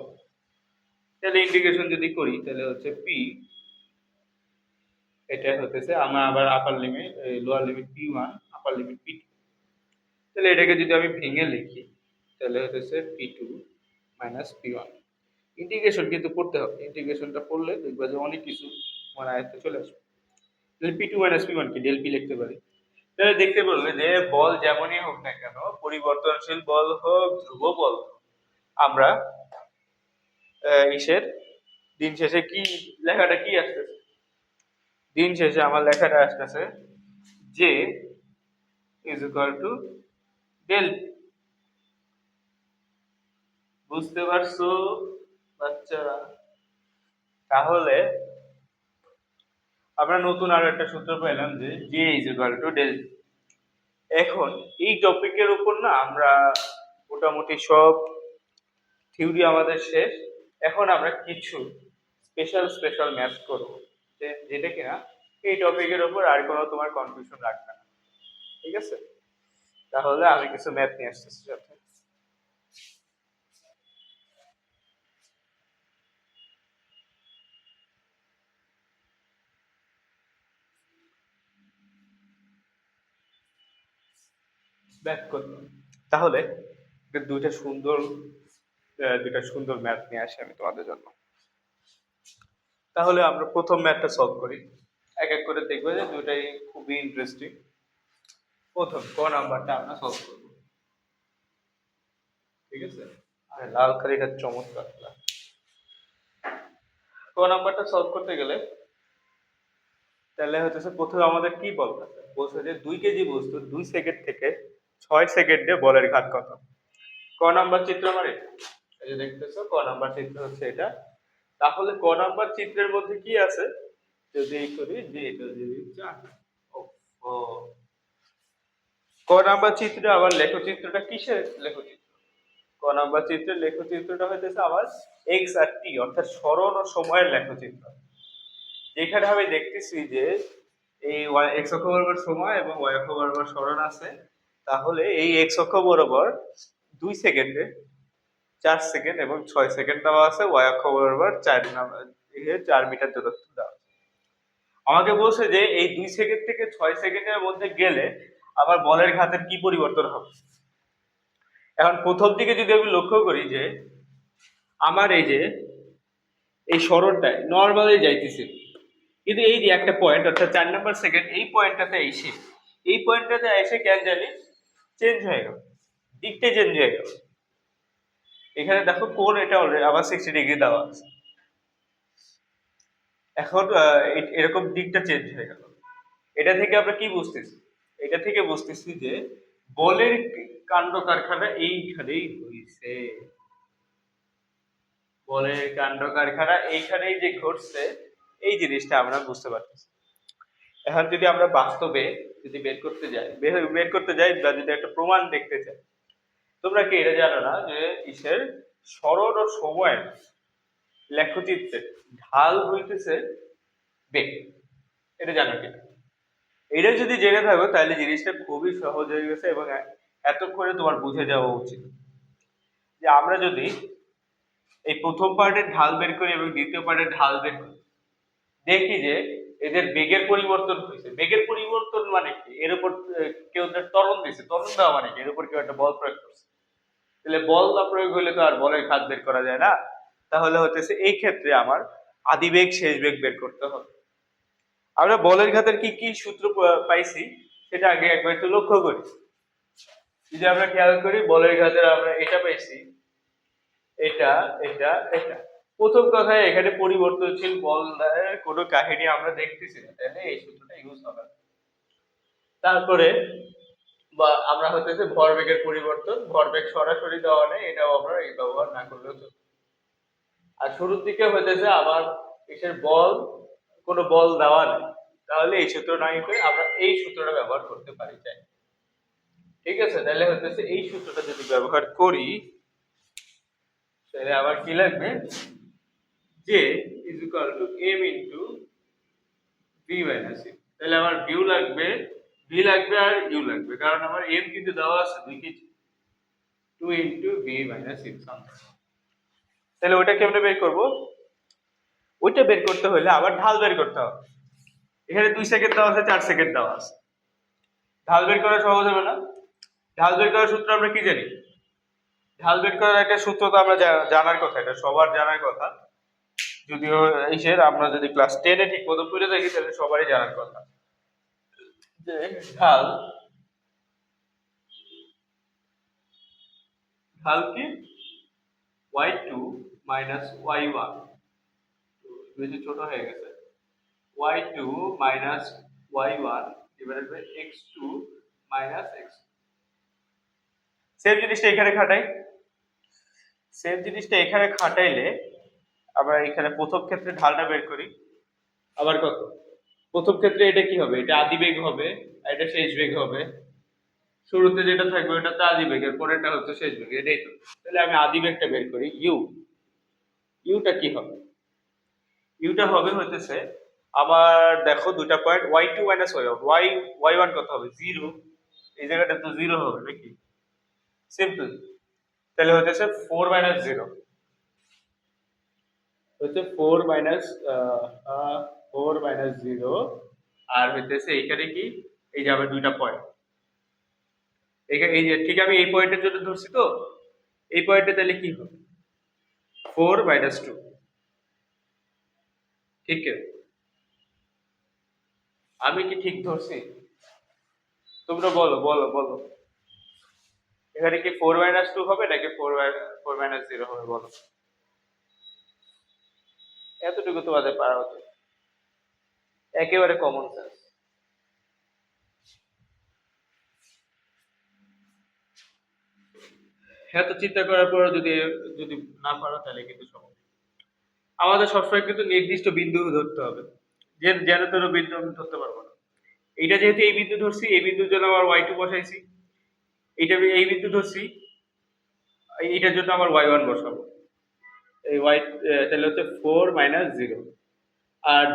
তাহলে ইন্টিগ্রেশন যদি করি তাহলে হচ্ছে পি, এটা হতেছে আমার আবার upper limit lower limit p one, upper limit p two. তাহলে এটাকে যদি আমি ভেঙে লিখি তাহলে হতেছে p two minus p one. Integration কিন্তু করতে হবে, ইন্টিগ্রেশনটা করলে দেখবা যে অনেক কিছু আমার আয়ত্তে চলে আসবে। তাহলে p two minus p one কি ডেল পি লিখতে পারি। তাহলে দেখতে বললে যে বল যেমনই হোক না কেন, পরিবর্তনশীল বল হোক ধ্রুব বল হোক, আমরা ইসের দিন শেষে কি লেখাটা কি আসতেছে? দিন শেষে আমার লেখাটা আসতেছে যে ইজ ইকুয়াল টু ডেল। বুঝতে পারছো বাচ্চারা? তাহলে আমরা নতুন আরো একটা সূত্র পেলাম যে J is equal to del. এখন এই টপিকের উপর না আমরা মোটামুটি সব থিওরি আমাদের শেষ। এখন আমরা কিছু স্পেশাল স্পেশাল ম্যাথ করব, যেটা কিনা এই টপিকের উপর আর কোনো তোমার কনফিউশন রাখবে না। ঠিক আছে? তাহলে আমি কিছু ম্যাথ নিয়ে আসতেছি সাথে। ব্যাক করতে তাহলে দুইটা সুন্দর ম্যাথ নিয়ে আসি আমি তোমাদের জন্য। তাহলে আমরা প্রথম ম্যাথটা সলভ করি, এক এক করে দেখবে যে দুইটাই খুবই ইন্টারেস্টিং। প্রথম ক নাম্বারটা আমরা সলভ করব। ঠিক আছে? আর লাল কালিটা চমৎকার। ক নাম্বারটা সলভ করতে গেলে তাহলে হচ্ছে প্রথমে আমাদের কি বলতে হবে? বলছে যে 2 কেজি বস্তু 2 সেকেন্ড থেকে 6 সেকেন্ডে বলের ঘাত কত। ক নাম্বার চিত্র আমার এটা। এই যে দেখতেছো ক নাম্বার চিত্র হচ্ছে এটা। তাহলে ক নাম্বার চিত্রের মধ্যে কি আছে? যদি এই করি যে এটা যদি ও ক নাম্বার চিত্রে আবার লেখচিত্রটা কিসের লেখচিত্র? ক নাম্বার চিত্রের লেখচিত্রটা হইতেছে আমার এক্স আর টি অর্থাৎ সরণ ও সময়ের লেখচিত্র। যেখানে আমি দেখতেছি যে এই এক্স অক্ষ বরাবর সময় এবং ওয়াই অক্ষ বরাবর সরণ আছে। তাহলে এই এক্স অক্ষ বরাবর 2 সেকেন্ডে 4 সেকেন্ড এবং 6 সেকেন্ড দেওয়া আছে, ওয়াই অক্ষ বরাবর 4 মিটার দূরত্ব দেওয়া আছে। আমাকে বলছে যে এই 2 সেকেন্ড থেকে 6 সেকেন্ডের মধ্যে গেলে আবার বলের ঘাতের কি পরিবর্তন হবে। এখন প্রথম দিকে যদি আমি লক্ষ্য করি যে আমার এই যে এই সরণটায় নর্মালি যাইতেছে, কিন্তু এই যে একটা পয়েন্ট অর্থাৎ 4 নম্বর সেকেন্ড এই পয়েন্টটাতে এসে কেন জানি চেঞ্জ হয়ে গেল, দিকটা চেঞ্জ হয়ে গেল। এখানে দেখো কোণ এটা অলরেডি আবার 60 ডিগ্রি দেওয়া আছে। এখন এরকম দিকটা চেঞ্জ হয়ে গেল। এটা থেকে আমরা কি বুঝতেছি? এটা থেকে বুঝতেছি যে বলের কাণ্ড কারখানা এইখানেই হয়েছে। বলের কাণ্ড কারখানা এইখানেই যে ঘটছে, এই জিনিসটা আমরা বুঝতে পারতেছি। এখন যদি আমরা বাস্তবে যদি বের করতে যাই বা যদি একটা প্রমাণ দেখতে চাই, তোমরা কি এটা জানো না যে ইসের সরণ ও সময়ের লেখচিত্রের ঢাল হইতেছে বেগ? এটা জানো কি? এটা যদি জেনে থাকো তাহলে জিনিসটা খুবই সহজ হয়ে গেছে এবং এতক্ষণে তোমার বুঝে যাওয়া উচিত যে আমরা যদি এই প্রথম পার্টের ঢাল বের করি এবং দ্বিতীয় পার্টের ঢাল বের করি, দেখি যে এদের বেগের পরিবর্তন হয়েছে। বেগের পরিবর্তন মানে কি? এর উপর কেউ ত্বরণ দিয়েছে, ত্বরণ দেওয়া মানে কি? এর উপর কেউ একটা বল প্রয়োগ করছে। তাহলে বল না প্রয়োগ হলে তো আর বলের ঘাত বের করা যায় না। তাহলে হতেছে এই ক্ষেত্রে আমার আদি বেগ শেষ বেগ বের করতে হবে। আমরা বলের ঘাতের কি কি সূত্র পাইছি সেটা আগে একবার একটু লক্ষ্য করি। যদি আমরা খেয়াল করি বলের ঘাতের আমরা এটা পাইছি, এটা এটা এটা। প্রথম কথায় এখানে পরিবর্তনশীল বল কোনো কাহিনী আমরা দেখতেছি না, তাহলে এই সূত্রটা ইউজ হবে। তারপরে বা আমরা হতেছে ভরবেগের পরিবর্তন, ভরবেগ সরাসরি দেওয়া নেই, এটাও আমরা এই ব্যবহার না করলেও চলবে। আর শুরুর দিকে হইতেছে আবার কিসের বল, কোনো বল দেওয়া নেই, তাহলে এই সূত্র না করে আমরা এই সূত্রটা ব্যবহার করতে পারি চাই। ঠিক আছে? তাহলে হইতেছে এই সূত্রটা যদি ব্যবহার করি তাহলে আবার কি লাগবে? j is equal to m into v minus u। তাহলে আমার ভিউ লাগবে, ভি লাগবে আর ইউ লাগবে, কারণ আমার m কিন্তু দেওয়া আছে 2 KG. 2 into v minus six. তাহলে ওইটা কেমনে বের করবো? ওইটা বের করতে হলে আবার ঢাল বের করতে হবে। এখানে 2 সেকেন্ড দেওয়া আছে, 4 সেকেন্ড দেওয়া আছে, ঢাল বের করা সহজ হবে না? ঢাল বের করার সূত্র আমরা কি জানি? ঢাল বের করার একটা সূত্র তো আমরা জানার কথা, এটা সবার জানার কথা। যদিও আমরা যদি ক্লাস 10-এ ঠিক মতো পড়ে থাকি তাহলে সবারই জানার কথা যে ঢাল কি y2 মাইনাস y1, বেশি ছোট হয়ে গেছে, y2 minus y1 divided by x2 minus x। Same জিনিসটা এখানে খাটাই, সেম জিনিসটা এখানে খাটাইলে আমরা এখানে প্রথম ক্ষেত্রে ঢালটা বের করি। আবার কত? প্রথম ক্ষেত্রে এটা কি হবে? এটা আদি বেগ হবে আর এটা শেষ বেগ হবে। শুরুতে যেটা থাকবে ওটা তো আদি বেগ, এর পরেরটা হচ্ছে শেষ বেগ, এটাই তো। তাহলে আমি আদি বেগটা বের করি, ইউটা কি হবে? ইউটা হবে হইতেছে আমার, দেখো দুটা পয়েন্ট y2 মাইনাস y1 কত হবে? 0। এই জায়গাটা তো 0 হবে নাকি? সিম্পল। তাহলে হইতেছে 4 মাইনাস 0, হচ্ছে 4 মাইনাস 0। আর হইতেছে এইখানে কি, এই যে আবার দুইটা পয়েন্ট, এখানে এই যে ঠিক আমি এই পয়েন্টের জন্য ধরছি তো, এই পয়েন্টে তাহলে কি হবে? 4 মাইনাস 2। ঠিক আছে? আমি কি ঠিক ধরছি? তোমরা বলো বলো বলো, এখানে কি 4 মাইনাস 2 হবে নাকি 4 মাইনাস 0 হবে? বলো, এতটুকু তোমাদের পারা উচিত, একেবারে কমন সেন্স। এত চিন্তা করার পর যদি যদি না পারো তাহলে কিন্তু সমস্যা। আমাদের সবসময় কিন্তু নির্দিষ্ট বিন্দু ধরতে হবে, যেন তেন বিন্দু আমি ধরতে পারবো না। এইটা যেহেতু এই বিন্দু ধরছি, এই বিন্দুর জন্য আমার y2 বসাইছি, এইটা এই বিন্দু ধরছি, এইটার জন্য আমার y1 বসাবো। এই y তাহলে হচ্ছে 4 মাইনাস 0। আর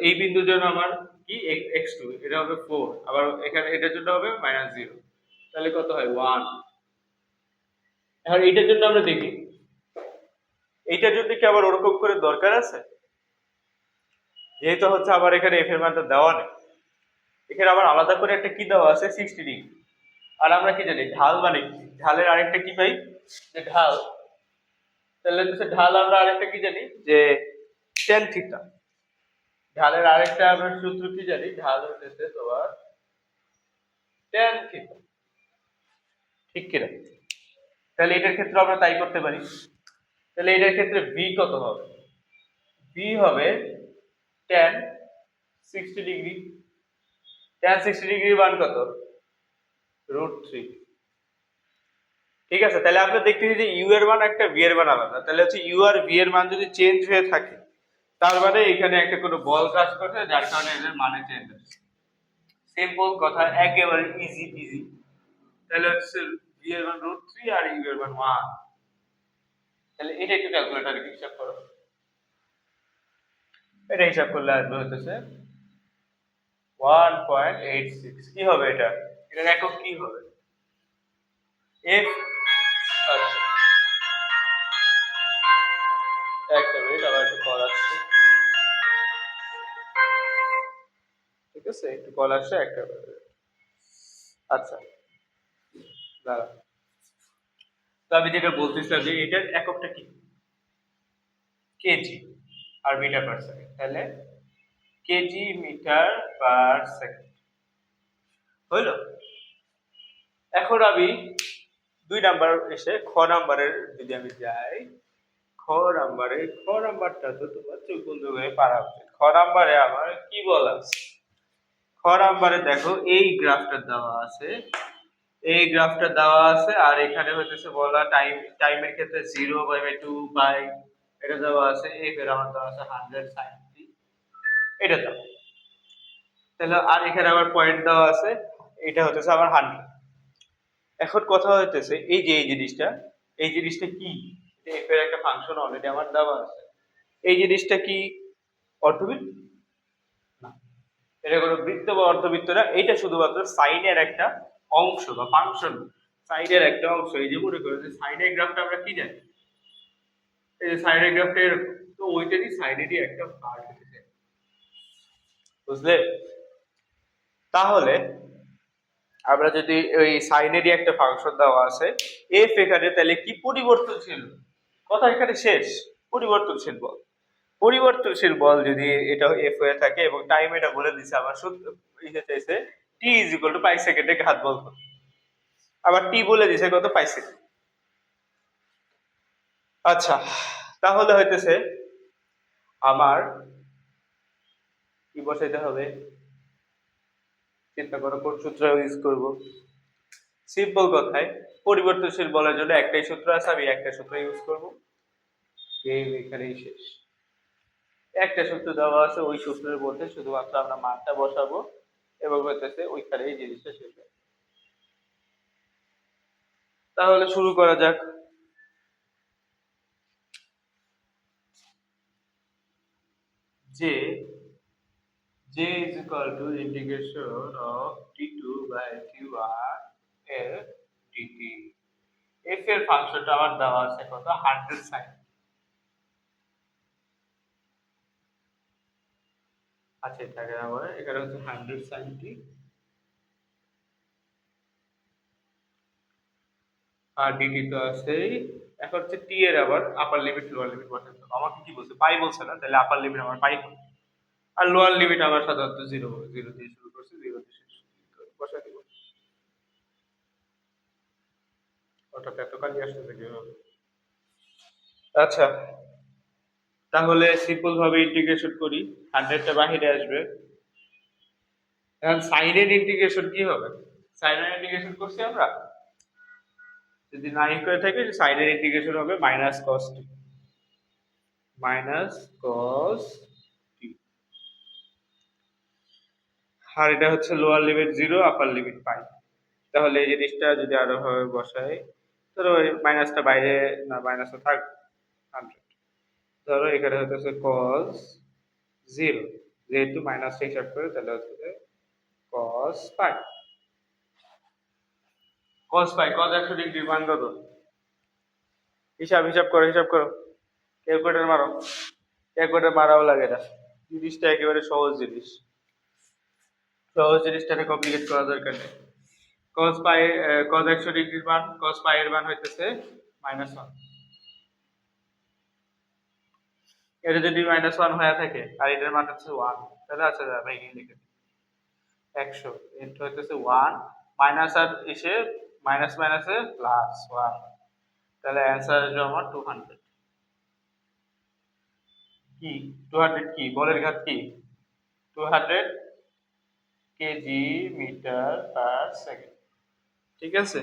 এই বিন্দুর জন্য আমার কি x2, এটা হবে 4, আবার এখানে এটার জন্য হবে মাইনাস 0, তাহলে কত হয়? 1। এখন এইটার জন্য আমরা দেখি, এইটার জন্য কি আবার ওরকম করে দরকার আছে? যেহেতু হচ্ছে আবার এখানে f এর মানটা দেওয়া নেই, এখানে আবার আলাদা করে একটা কি দেওয়া আছে 60 ডিগ্রি। আর আমরা কি জানি ঢাল মানে কি? ঢালের আরেকটা কি পাই, যে ঢাল। তাহলে হচ্ছে ঢাল আমরা আরেকটা কি জানি, যে tan থিটা। ঢালের আরেকটা আমরা সূত্র কি জানি, ঢাল হচ্ছে তোমার tan থিটা। ঠিক কিনা? তাহলে এটার ক্ষেত্রে আমরা তাই করতে পারি। তাহলে এটার ক্ষেত্রে v কত হবে? v হবে tan 60 ডিগ্রি। tan 60 ডিগ্রির মান কত? √3। ঠিক আছে? তাহলে আমরা দেখতেছি যে u এর মান একটা, v এর মান আলাদা। তাহলে হচ্ছে u আর v এর মান যদি চেঞ্জ হয়ে থাকে, তার মানে এখানে একটা কোনো বল কাজ করছে, যার কারণে এদের মানে চেঞ্জ হচ্ছে। সিম্পল কথা, একেবারে ইজি ইজি। তাহলে হচ্ছে v এর মান √3 আর u এর মান 1। তাহলে এটা একটু ক্যালকুলেটরে হিসাব করো। এটা হিসাব করলে আসবে হচ্ছে 1.86। কি হবে এটা? এটার একক কি হবে? f। আচ্ছা, একটা মিনিট, আবার একটু কল আসছে। ঠিক আছে, একটু কল আসছে, একটা মিনিট। আচ্ছা, দাঁড়া। তো আমি যেটা বলতেছিলাম যে এটার এককটা কি? কেজি আর মিটার পার সেকেন্ড। তাহলে কেজি মিটার পার সেকেন্ড হইল। এখন আমি 2 নাম্বার এসে খ নাম্বারের যদি আমি যাই, খ নাম্বারটা তো তোমার চোখ বন্ধ করে পারা উচিত। খ নাম্বারে আমার কি বলা আছে? খ নাম্বারে দেখো এই গ্রাফটা দেওয়া আছে, এই গ্রাফটা দেওয়া আছে, আর এখানে হইতেছে বলা টাইমের ক্ষেত্রে 0/2 পাই, এটা দেওয়া আছে। এফ এর আমার দেওয়া আছে 100 sin t, এটা দেওয়া। তাহলে আর এখানে আবার পয়েন্ট দেওয়া আছে, এটা হতেছে আবার 100। এখন কথা হইতেছে এই যে এই জিনিসটা কি? এফ এর একটা ফাংশন অলরেডি আমার দেওয়া আছে। এই জিনিসটা কি অর্ধবৃত্ত? না, এটা কোনো বৃত্ত বা অর্ধবৃত্ত না, এটা শুধুমাত্র সাইনের একটা অংশ বা ফাংশন। সাইডের একটা অংশ, এই যে মনে করো যে সাইডের গ্রাফটা আমরা কি জানি, এই যে সাইডের গ্রাফটা এরকম, তো ওইটারই সাইডেরই একটা পার্ট হচ্ছে, বুঝলে? তাহলে আমরা যদি ওই সাইনেরই একটা ফাংশন দেওয়া আছে এফ এখানে, তাহলে কি পরিবর্তনশীল, কথা এখানে শেষ। পরিবর্তনশীল বল, পরিবর্তনশীল বল যদি এটা এফ হয়ে থাকে এবং টাইম এটা বলে দিছে আমার সূত্র চাইছে টি ইজ ইকুয়াল টু পাই সেকেন্ডে ঘাত বল কত, আবার টি বলে দিছে কত পাই সেকেন্ড। আচ্ছা, তাহলে হইতেছে আমার কি বসাইতে হবে, চিন্তা করো কোন সূত্র ইউজ করব। সিম্পল কথায় পরিবর্তনশীল বলের জন্য একটাই সূত্র আছে, আমি একটা সূত্র ইউজ করব, এই এখানেই শেষ। একটা সূত্র দেওয়া আছে, ওই সূত্রের মধ্যে শুধুমাত্র আমরা মানটা বসাবো এবং হইতেছে ওইখানে এই জিনিসটা শেষ হবে। তাহলে শুরু করা যাক। যে j is equal to integration of t2 by q1 এর dt। f এর ফাংশনটা আমার দেওয়া আছে কত, 100 sin। আচ্ছা, এটাকে আবার এখানে হচ্ছে 100 sin t, আর dt তো আছেই। এখন হচ্ছে t এর আবার আপার লিমিট লোয়ার লিমিট বসাতে হবে। আমাকে কি বলছে, পাই বলছে না, তাহলে আপার লিমিট আমার পাই হবে, আর লোয়ার লিমিট আমার সাধারণত জিরো, জিরো দিয়ে শুরু করছে, জিরো দিয়ে শেষ বসাই দিব। অর্থাৎ এত কালি আসতেছে কিভাবে? আচ্ছা, তাহলে সিম্পল ভাবে ইন্টিগ্রেশন করি, 100টা বাহিরে আসবে। এখন সাইনের ইন্টিগ্রেশন কি হবে, সাইনের ইন্টিগ্রেশন করছি আমরা, যদি নাই করে থাকে সাইনের ইন্টিগ্রেশন হবে মাইনাস কস টি, মাইনাস কস টি। আর এটা হচ্ছে lower limit zero, upper limit pi. তাহলে এই জিনিসটা যদি আরো ভাবে বসাই, ধরো মাইনাসটা বাইরে, না মাইনাসটা থাক 100, ধরো এখানে হচ্ছে কস জিরো, যেহেতু মাইনাস হিসাব করে তাহলে হচ্ছে কস পাই। কস পাই, কস 100 ডিগ্রির মান কত, হিসাব হিসাব করো, হিসাব করো, ক্যালকুলেটর মারো, ক্যালকুলেটর মারাও লাগে না, জিনিসটা একেবারে সহজ জিনিস, সহজ জিনিসটাকে কমপ্লিকেট করা দরকার নেই। কস পাই, কস 100 ডিগ্রির মান, কস পাই এর মান হইতেছে -1। এটা যদি -1 হয়ে থাকে আর এটার মান হচ্ছে 1, তাহলে আচ্ছা ভাই লিখে 100 এটা হইতেছে 1, মাইনাস আর এসে মাইনাস মাইনাসে প্লাস 1, তাহলে অ্যান্সার আসবে আমার 200। কি 200 কি বলের ঘাত কি, 200 কেজি মিটার পার সেকেন্ড। ঠিক আছে,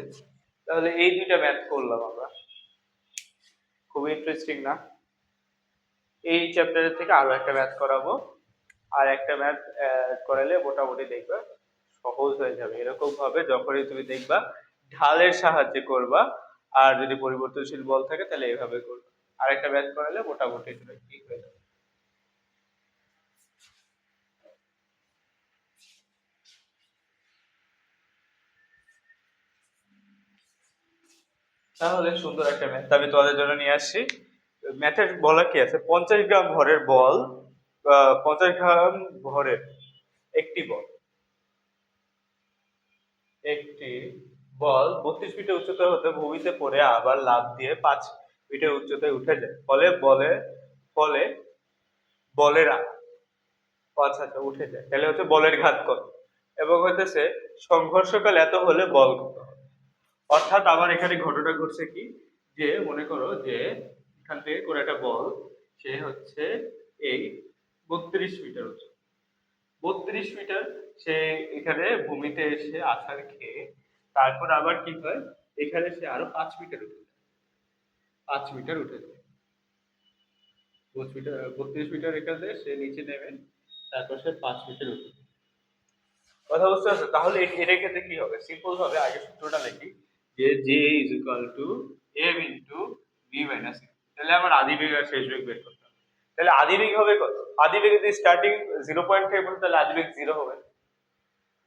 তাহলে এই দুইটা ম্যাথ করলাম আমরা, খুবই ইন্টারেস্টিং না? এই চ্যাপ্টারের থেকে আরো একটা ম্যাথ করাবো, আর একটা ম্যাথ করালে মোটামুটি দেখবা সহজ হয়ে যাবে। এরকম ভাবে যখনই তুমি দেখবা ঢালের সাহায্যে করবা, আর যদি পরিবর্তনশীল বল থাকে তাহলে এইভাবে করবা, আর একটা ম্যাথ করালে মোটামুটি এটা ঠিক হয়ে যাবে। তাহলে সুন্দর একটা ম্যাথ আমি তোমাদের জন্য নিয়ে আসছি। ম্যাথের বলা কি আছে, 50 গ্রাম ভরের বল, 50 গ্রাম ভরের একটি বল, একটি বল 32 ফিটের উচ্চতা হতে ভূমিতে পড়ে আবার লাফ দিয়ে 5 ফিটের উচ্চতায় উঠে যায়, ফলে বলের আচ্ছা আচ্ছা উঠে যায়, তাহলে হচ্ছে বলের ঘাত কত, এবং হইতেছে সংঘর্ষকাল এত হলে বল কত হবে। অর্থাৎ আমার এখানে ঘটনা ঘটছে কি, যে মনে করো যে এখান থেকে কোনো একটা বল, সে হচ্ছে এই 32 মিটার উচ্চ, 32 মিটার সে এখানে ভূমিতে এসে আছাড় খেয়ে তারপর আবার কি হয়, এখানে সে আরো 5 মিটার উঠে যায়, 5 মিটার উঠে যায়, 32 মিটার এখানে সে নিচে নেমে তারপর সে 5 মিটার উঠে যায়। কথা বুঝতে পারছো? তাহলে এটার ক্ষেত্রে কি হবে, সিম্পল ভাবে আগে সূত্রটা লিখি, যে J is equal to M into v minus m. তাহলে আমার আদি বেগ আর শেষ বেগ বের করতে হবে। তাহলে আদি বেগ হবে কত, আদি বেগ যদি স্টার্টিং 0.5 তাহলে আদি বেগ 0 হবে,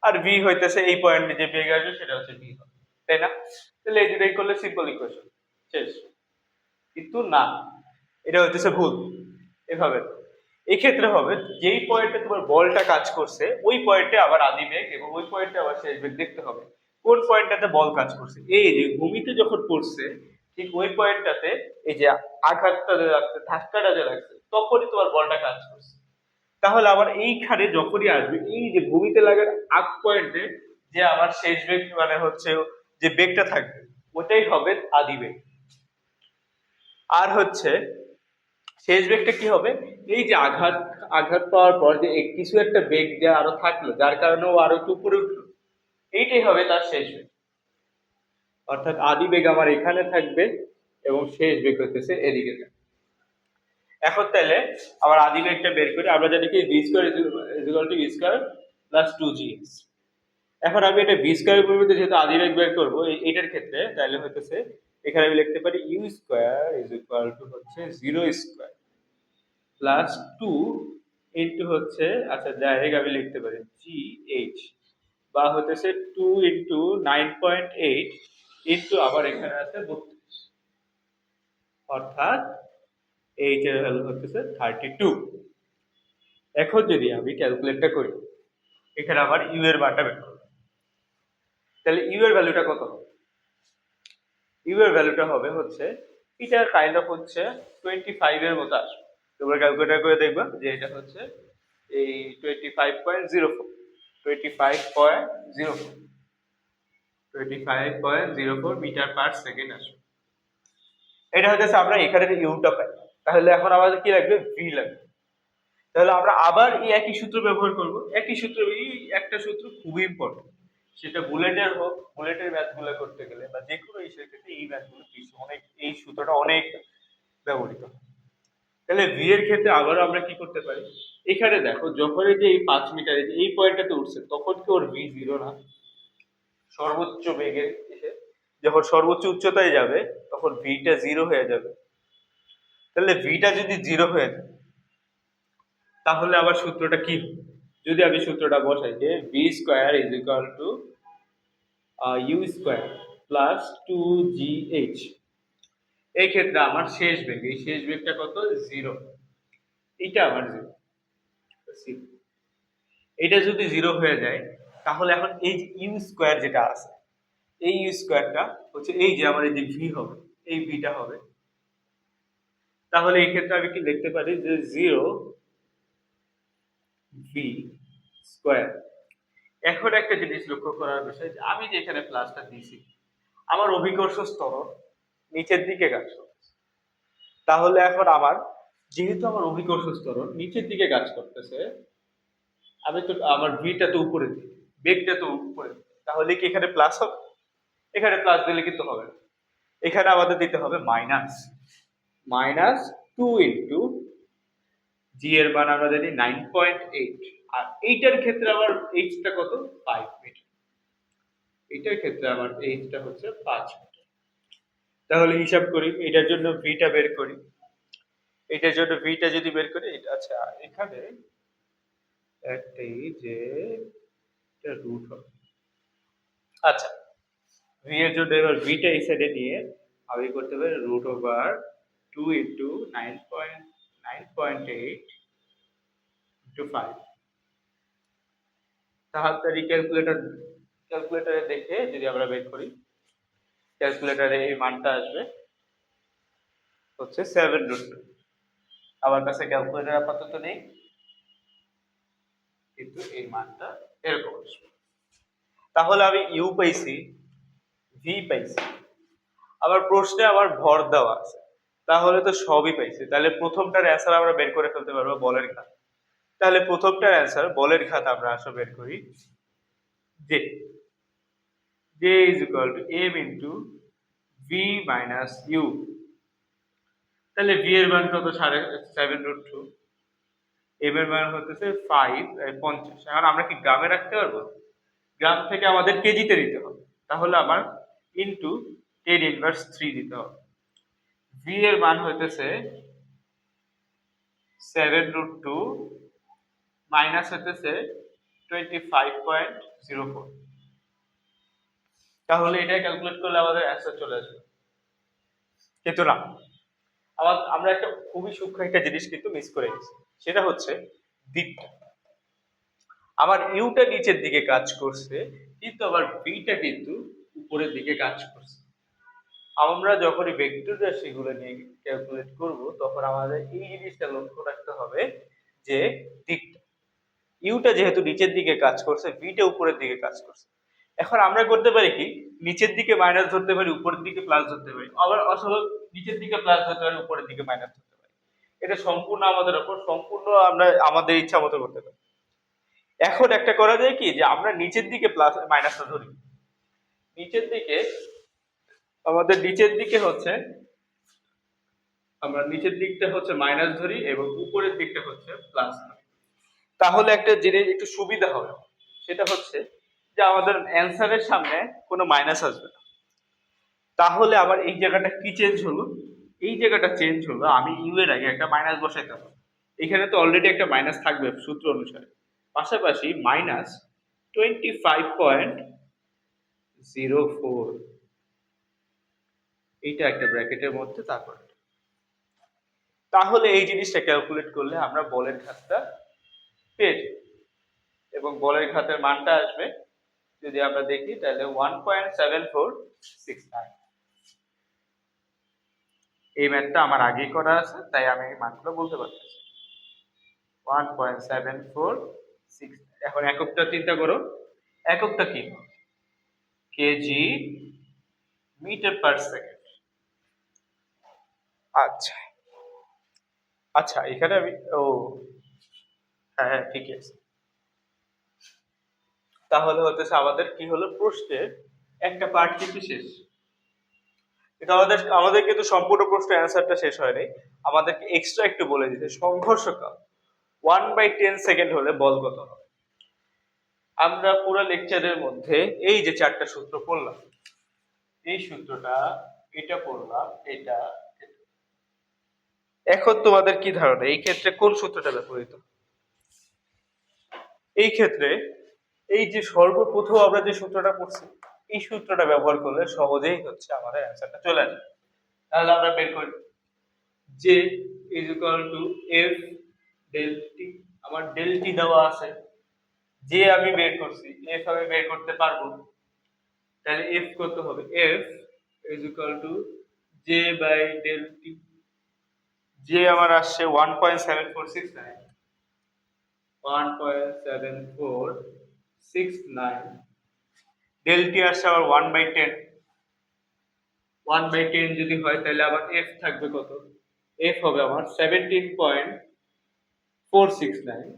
আর ভি হইতেছে এই পয়েন্টে যে বেগ আসবে সেটা হচ্ছে ভি হবে। তাই না? তাহলে এই দুটাই করলে সিম্পল ইকুয়েশন শেষ। কিন্তু না, এটা হচ্ছে ভুল। এভাবে এই ক্ষেত্রে হবে যেই পয়েন্টে তোমার বলটা কাজ করছে ওই পয়েন্টে আবার আদি বেগ এবং ওই পয়েন্টে আবার শেষ বেগ দেখতে হবে কোন পয়েন্টটাতে বল কাজ করছে। এই যে ভূমিতে যখন পড়ছে ঠিক ওই পয়েন্টটাতে এই যে আঘাতটা যে লাগছে, ধাক্কাটা যে লাগছে, তখনই তোমার বলটা কাজ করছে। তাহলে আবার এইখানে যখনই আসবে এই যে ভূমিতে লাগার আগ পয়েন্টে যে আবার শেষ বেগ মানে হচ্ছে যে বেগটা থাকবে ওটাই হবে আদি বেগ। আর হচ্ছে শেষ বেগটা কি হবে, এই যে আঘাত আঘাত পাওয়ার পর যে কিছু একটা বেগ যে আরো থাকলো যার কারণে ও আরো একটু উপরে উঠলো, এইটাই হবে তার শেষ বেগ। অর্থাৎ আদি বেগ আমার এখানে থাকবে এবং শেষ বেগ হতেছে এদিকে থাকবে। এখন তাহলে আবার আদি বেগটা বের করি, আমরা জানি কি V square equal to V square plus 2gx। এখন আমি এটা ভি স্কয়ারের পরিবর্তে যেহেতু আদি বেগ বের করবো এইটার ক্ষেত্রে, তাহলে হতেছে এখানে আমি লিখতে পারি u square is equal to হচ্ছে 0 স্কয়ার প্লাস 2 ইন্টু হচ্ছে, আচ্ছা ডাইরেক্ট আমি লিখতে পারি জি এইচ, বা হতেছে 2 ইন্টু 9.8 ইন্টু আবার এখানে আছে 32, অর্থাৎ এইচ এর ভ্যালু হতেছে 32। এখন যদি আমি ক্যালকুলেটটা করি, এখানে আবার ইউ এর মানটা বের করব, তাহলে ইউ এর ভ্যালুটা কত হবে? ইউ এর ভ্যালুটা হবে হচ্ছে এটা কাইন্ড অফ হচ্ছে 25 এর মতো আসবে। তোমরা ক্যালকুলেটর করে দেখবা যে এটা হচ্ছে এই 25.04 25.04 25.04 মিটার পার সেকেন্ড আসবে। এটা হচ্ছে আমরা এখানে ইউটা পাই। তাহলে এখন আমাদের কি লাগবে, ভি লাগবে। তাহলে আমরা আবার এই একই সূত্র ব্যবহার করব। একই সূত্র, এই একটা সূত্র খুবই ইম্পর্টেন্ট, সেটা বুলেটের হোক, বুলেটের ম্যাথগুলো করতে গেলে বা যে কোনো ইস্যুর ক্ষেত্রে এই ম্যাথগুলো অনেক, এই সূত্রটা অনেক ব্যবহৃত হয়। তাহলে ভি এর ক্ষেত্রে আবারও আমরা কি করতে পারি, এখানে দেখো যখনই যে এই 5 মিটার এই পয়েন্টটাতে উঠছে তখন কি ওর ভি জিরো না? সর্বোচ্চ বেগে এসে যখন সর্বোচ্চ উচ্চতায় যাবে তখন ভিটা জিরো হয়ে যাবে। তাহলে ভিটা যদি জিরো হয়ে যায় তাহলে আবার সূত্রটা কি, যদি আমি সূত্রটা বসাই যে v square is equal to u square plus 2gh, এই ক্ষেত্রে আমার শেষ বেগ, এই শেষ বেগটা কত, জিরো। এটা আমার জিরো, এটা যদি জিরো হয়ে যায় তাহলে এখন এই যে ইউ স্কোয়ার যেটা আছে এই ইউ স্কোয়ারটা হচ্ছে এই যে আমার এই যে ভি হবে, এই ভিটা হবে। তাহলে এই ক্ষেত্রে আমি কি লিখতে পারি যে জিরো ভি স্কোয়ার। এখন একটা জিনিস লক্ষ্য করার বিষয় যে আমি যে এখানে প্লাসটা দিয়েছি আমার অভিকর্ষ স্তরণ নিচের দিকে কাজ করছে। তাহলে এখন আমার যেহেতু আমার অভিকর্ষ স্তরণ নিচের দিকে কাজ করতেছে, আমি তো আমার ভিটা তো উপরে দিই, বেগটা তো উপরে দিই, তাহলে কি এখানে প্লাস হবে? এখানে প্লাস দিলে কিন্তু হবে না, এখানে আমাদের দিতে হবে মাইনাস, মাইনাস 2 ইন্টু জি এর মান আমরা জানি 9.8, আর এইটার ক্ষেত্রে আমার এইচটা কত, 5 মিটার। এইটার ক্ষেত্রে আমার এইচটা হচ্ছে 5 মিটার। তাহলে হিসাব করি এটার জন্য ভিটা বের করি, এটার জন্য ভিটা যদি বের করি, আচ্ছা এখানে একটাই যে এটা রুট হবে। আচ্ছা ভি এর জন্য এবার ভিটা এই সাইডে নিয়ে আমি করতে পারি রুট ওভার 2 ইন্টু 9.8 ইন্টু 5। তাড়াতাড়ি ক্যালকুলেটরে দেখে যদি আমরা বের করি, ক্যালকুলেটরে এই মানটা আসবে হচ্ছে 7√2। আমার কাছে ক্যালকুলেটর আপাতত নেই, কিন্তু এই মানটা এরকম আসবে। তাহলে আমি ইউ পাইছি, ভি পাইছি, আবার প্রশ্নে আমার ভর দেওয়া আছে, তাহলে তো সবই পাইছি। তাহলে প্রথমটার অ্যান্সার আমরা বের করে ফেলতে পারবো, বলের ঘাত। তাহলে প্রথমটার অ্যান্সার বলের ঘাত আমরা আসলে বের করি যে J is equal to M into v minus u. তাহলে ভি এর মান কত, 7√2, এম এর মান হতেছে 50। এখন আমরা কি গ্রামে রাখতে পারবো? গ্রাম থেকে আমাদের কেজিতে দিতে হবে, তাহলে আমার ইন্টু 10⁻³ দিতে হবে। ভি এর মান হইতেছে 7√2 মাইনাস হইতেছে 25.04। তাহলে এটা ক্যালকুলেট করলে আমাদের অ্যান্সার চলে আসবে। কিন্তু না, আমরা একটা খুবই সূক্ষ্ম একটা জিনিস কিন্তু মিস করে গেছি, সেটা হচ্ছে দিকটা। আমার ইউটা নিচের দিকে কাজ করছে, কিন্তু আবার বিটা কিন্তু উপরের দিকে কাজ করছে। আমরা যখনই ভেক্টর রাশিগুলো নিয়ে ক্যালকুলেট করব, তখন আমাদের এই জিনিসটা লক্ষ্য রাখতে হবে যে দিকটা, ইউটা যেহেতু নিচের দিকে কাজ করছে, বিটা উপরের দিকে কাজ করছে। এখন আমরা করতে পারি কি, নিচের দিকে মাইনাস ধরতে পারি, উপরের দিকে প্লাস ধরতে পারি, আবার আসলে নিচের দিকে প্লাস ধরতে পারি, উপরের দিকে মাইনাস ধরতে পারি। এটা সম্পূর্ণ আমাদের উপর, সম্পূর্ণ আমরা আমাদের ইচ্ছা মতো করতে পারি। এখন একটা করা যায় কি, যে আমরা নিচের দিকে প্লাস মাইনাসটা ধরি। নিচের দিকে আমাদের নিচের দিকে হচ্ছে, আমরা নিচের দিকটা হচ্ছে মাইনাস ধরি এবং উপরের দিকটা হচ্ছে প্লাস ধরি। তাহলে একটা জিনিস একটু সুবিধা হবে, সেটা হচ্ছে যে আমাদের অ্যান্সারের সামনে কোনো মাইনাস আসবে না। তাহলে আবার এই জায়গাটা কি চেঞ্জ হলো, এই জায়গাটা চেঞ্জ হলো, আমি ইউ এর আগে একটা মাইনাস বসাইতে হবে। এখানে তো অলরেডি একটা মাইনাস থাকবে সূত্র অনুসারে, পাশাপাশি মাইনাস 25.04, এইটা একটা ব্র্যাকেটের মধ্যে। তারপরে তাহলে এই জিনিসটা ক্যালকুলেট করলে আমরা বলের ঘাতটা পেয়ে যাই, এবং বলের ঘাতের মানটা আসবে, যদি আমরা দেখি তাহলে 1.7469। এই ম্যাথটা আমার আগেই করা আছে, তাই আমি এই মানগুলো বলতে পারতেছি। 1.746। এখন এককটা চিন্তা করো, এককটা কি, কেজি মিটার পার সেকেন্ড। আচ্ছা আচ্ছা, এখানে আমি হ্যাঁ হ্যাঁ ঠিকই আছে। তাহলে হতেছে আমাদের কি হলো, প্রশ্নের একটা পার্ট কিন্তু শেষ। কিন্তু আমাদের আমাদের কিন্তু সম্পূর্ণ প্রশ্নের অ্যান্সারটা শেষ হয়নি, আমাদেরকে এক্সট্রা একটু বলে দিতে, সংঘর্ষকাল 1/10 সেকেন্ড হলে বল কত হবে। আমরা পুরো লেকচারের মধ্যে এই যে চারটা সূত্র পড়লাম, এই সূত্রটা, এটা পড়লাম, এটা। এখন তোমাদের কি ধারণা এই ক্ষেত্রে কোন সূত্রটা ব্যবহৃত? এই ক্ষেত্রে এই যে সর্বপ্রথম আমরা যে সূত্রটা পড়ছি, এই সূত্রটা ব্যবহার করলে সহজেই হচ্ছে আমাদের অ্যান্সারটা চলে আসবে। তাহলে আমরা বের করি যে is equal to F del t. আমার ডেল টি দেওয়া আছে, যে আমি বের করছি, এফ আমি বের করতে পারবো। তাহলে এফ কত হবে, F is equal to J by del t. যে আমার আসছে 1.7469, 1.7469। ডেল টি আসছে আবার 1/10, 1/10 যদি হয় তাহলে আবার এফ থাকবে কত, এফ হবে আমার 17.469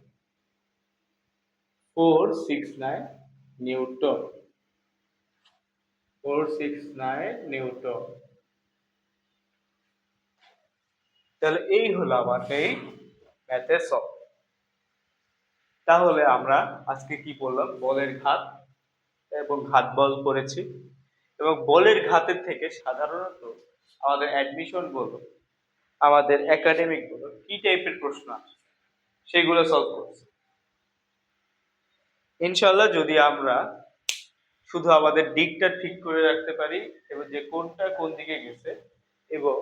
নিউটন, 469 নিউটন। তাহলে এই হলো আমার এই ম্যাথের সব। তাহলে আমরা আজকে কি বললাম, বলের ঘাত এবং ঘাত বল করেছি, এবং বলের ঘাতের থেকে সাধারণত আমাদের অ্যাডমিশন বলো, আমাদের একাডেমিক বলো, কি টাইপের প্রশ্ন আছে সেগুলো সলভ করছি। ইনশাল্লাহ যদি আমরা শুধু আমাদের দিকটা ঠিক করে রাখতে পারি, এবং যে কোনটা কোন দিকে গেছে, এবং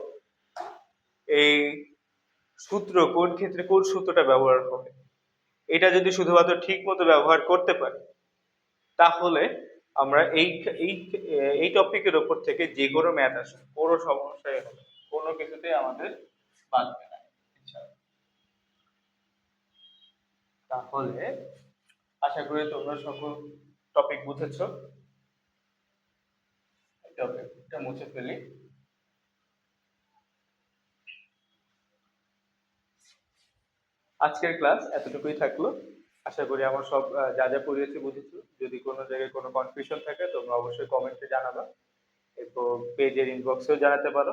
এই সূত্র কোন ক্ষেত্রে কোন সূত্রটা ব্যবহার হবে, এটা যদি শুধুমাত্র ঠিক মতো ব্যবহার করতে পারি, তাহলে আমরা এই এই টপিকের উপর থেকে যে কোনো ম্যাথ আসে কোনো সমস্যাই হবে, কোনো কিছুতেই আমাদের বাঁধবে না ইনশাআল্লাহ। তাহলে আশা করি তোমরা সকল টপিক বুঝেছো। টপিকটা মুছে ফেলি। আজকের ক্লাস এতটুকুই থাকলো। আশা করি আমার সব যা যা পড়িয়েছি বুঝেছো। যদি কোনো জায়গায় কোনো কনফিউশন থাকে তোমরা অবশ্যই কমেন্টে জানাবা, এবং পেজের ইনবক্সেও জানাতে পারো।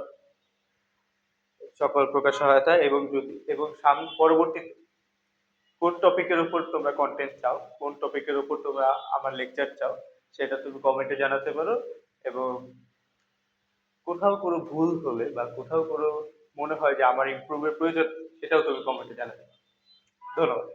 সকল প্রকার সহায়তা, এবং যদি এবং পরবর্তীতে কোন টপিকের উপর তোমরা কন্টেন্ট চাও, কোন টপিকের উপর তোমরা আমার লেকচার চাও, সেটা তুমি কমেন্টে জানাতে পারো। এবং কোথাও কোনো ভুল হলে বা কোথাও কোনো মনে হয় যে আমার ইমপ্রুভের প্রয়োজন, সেটাও তুমি কমেন্টে জানাতে পারো। ধন্যবাদ।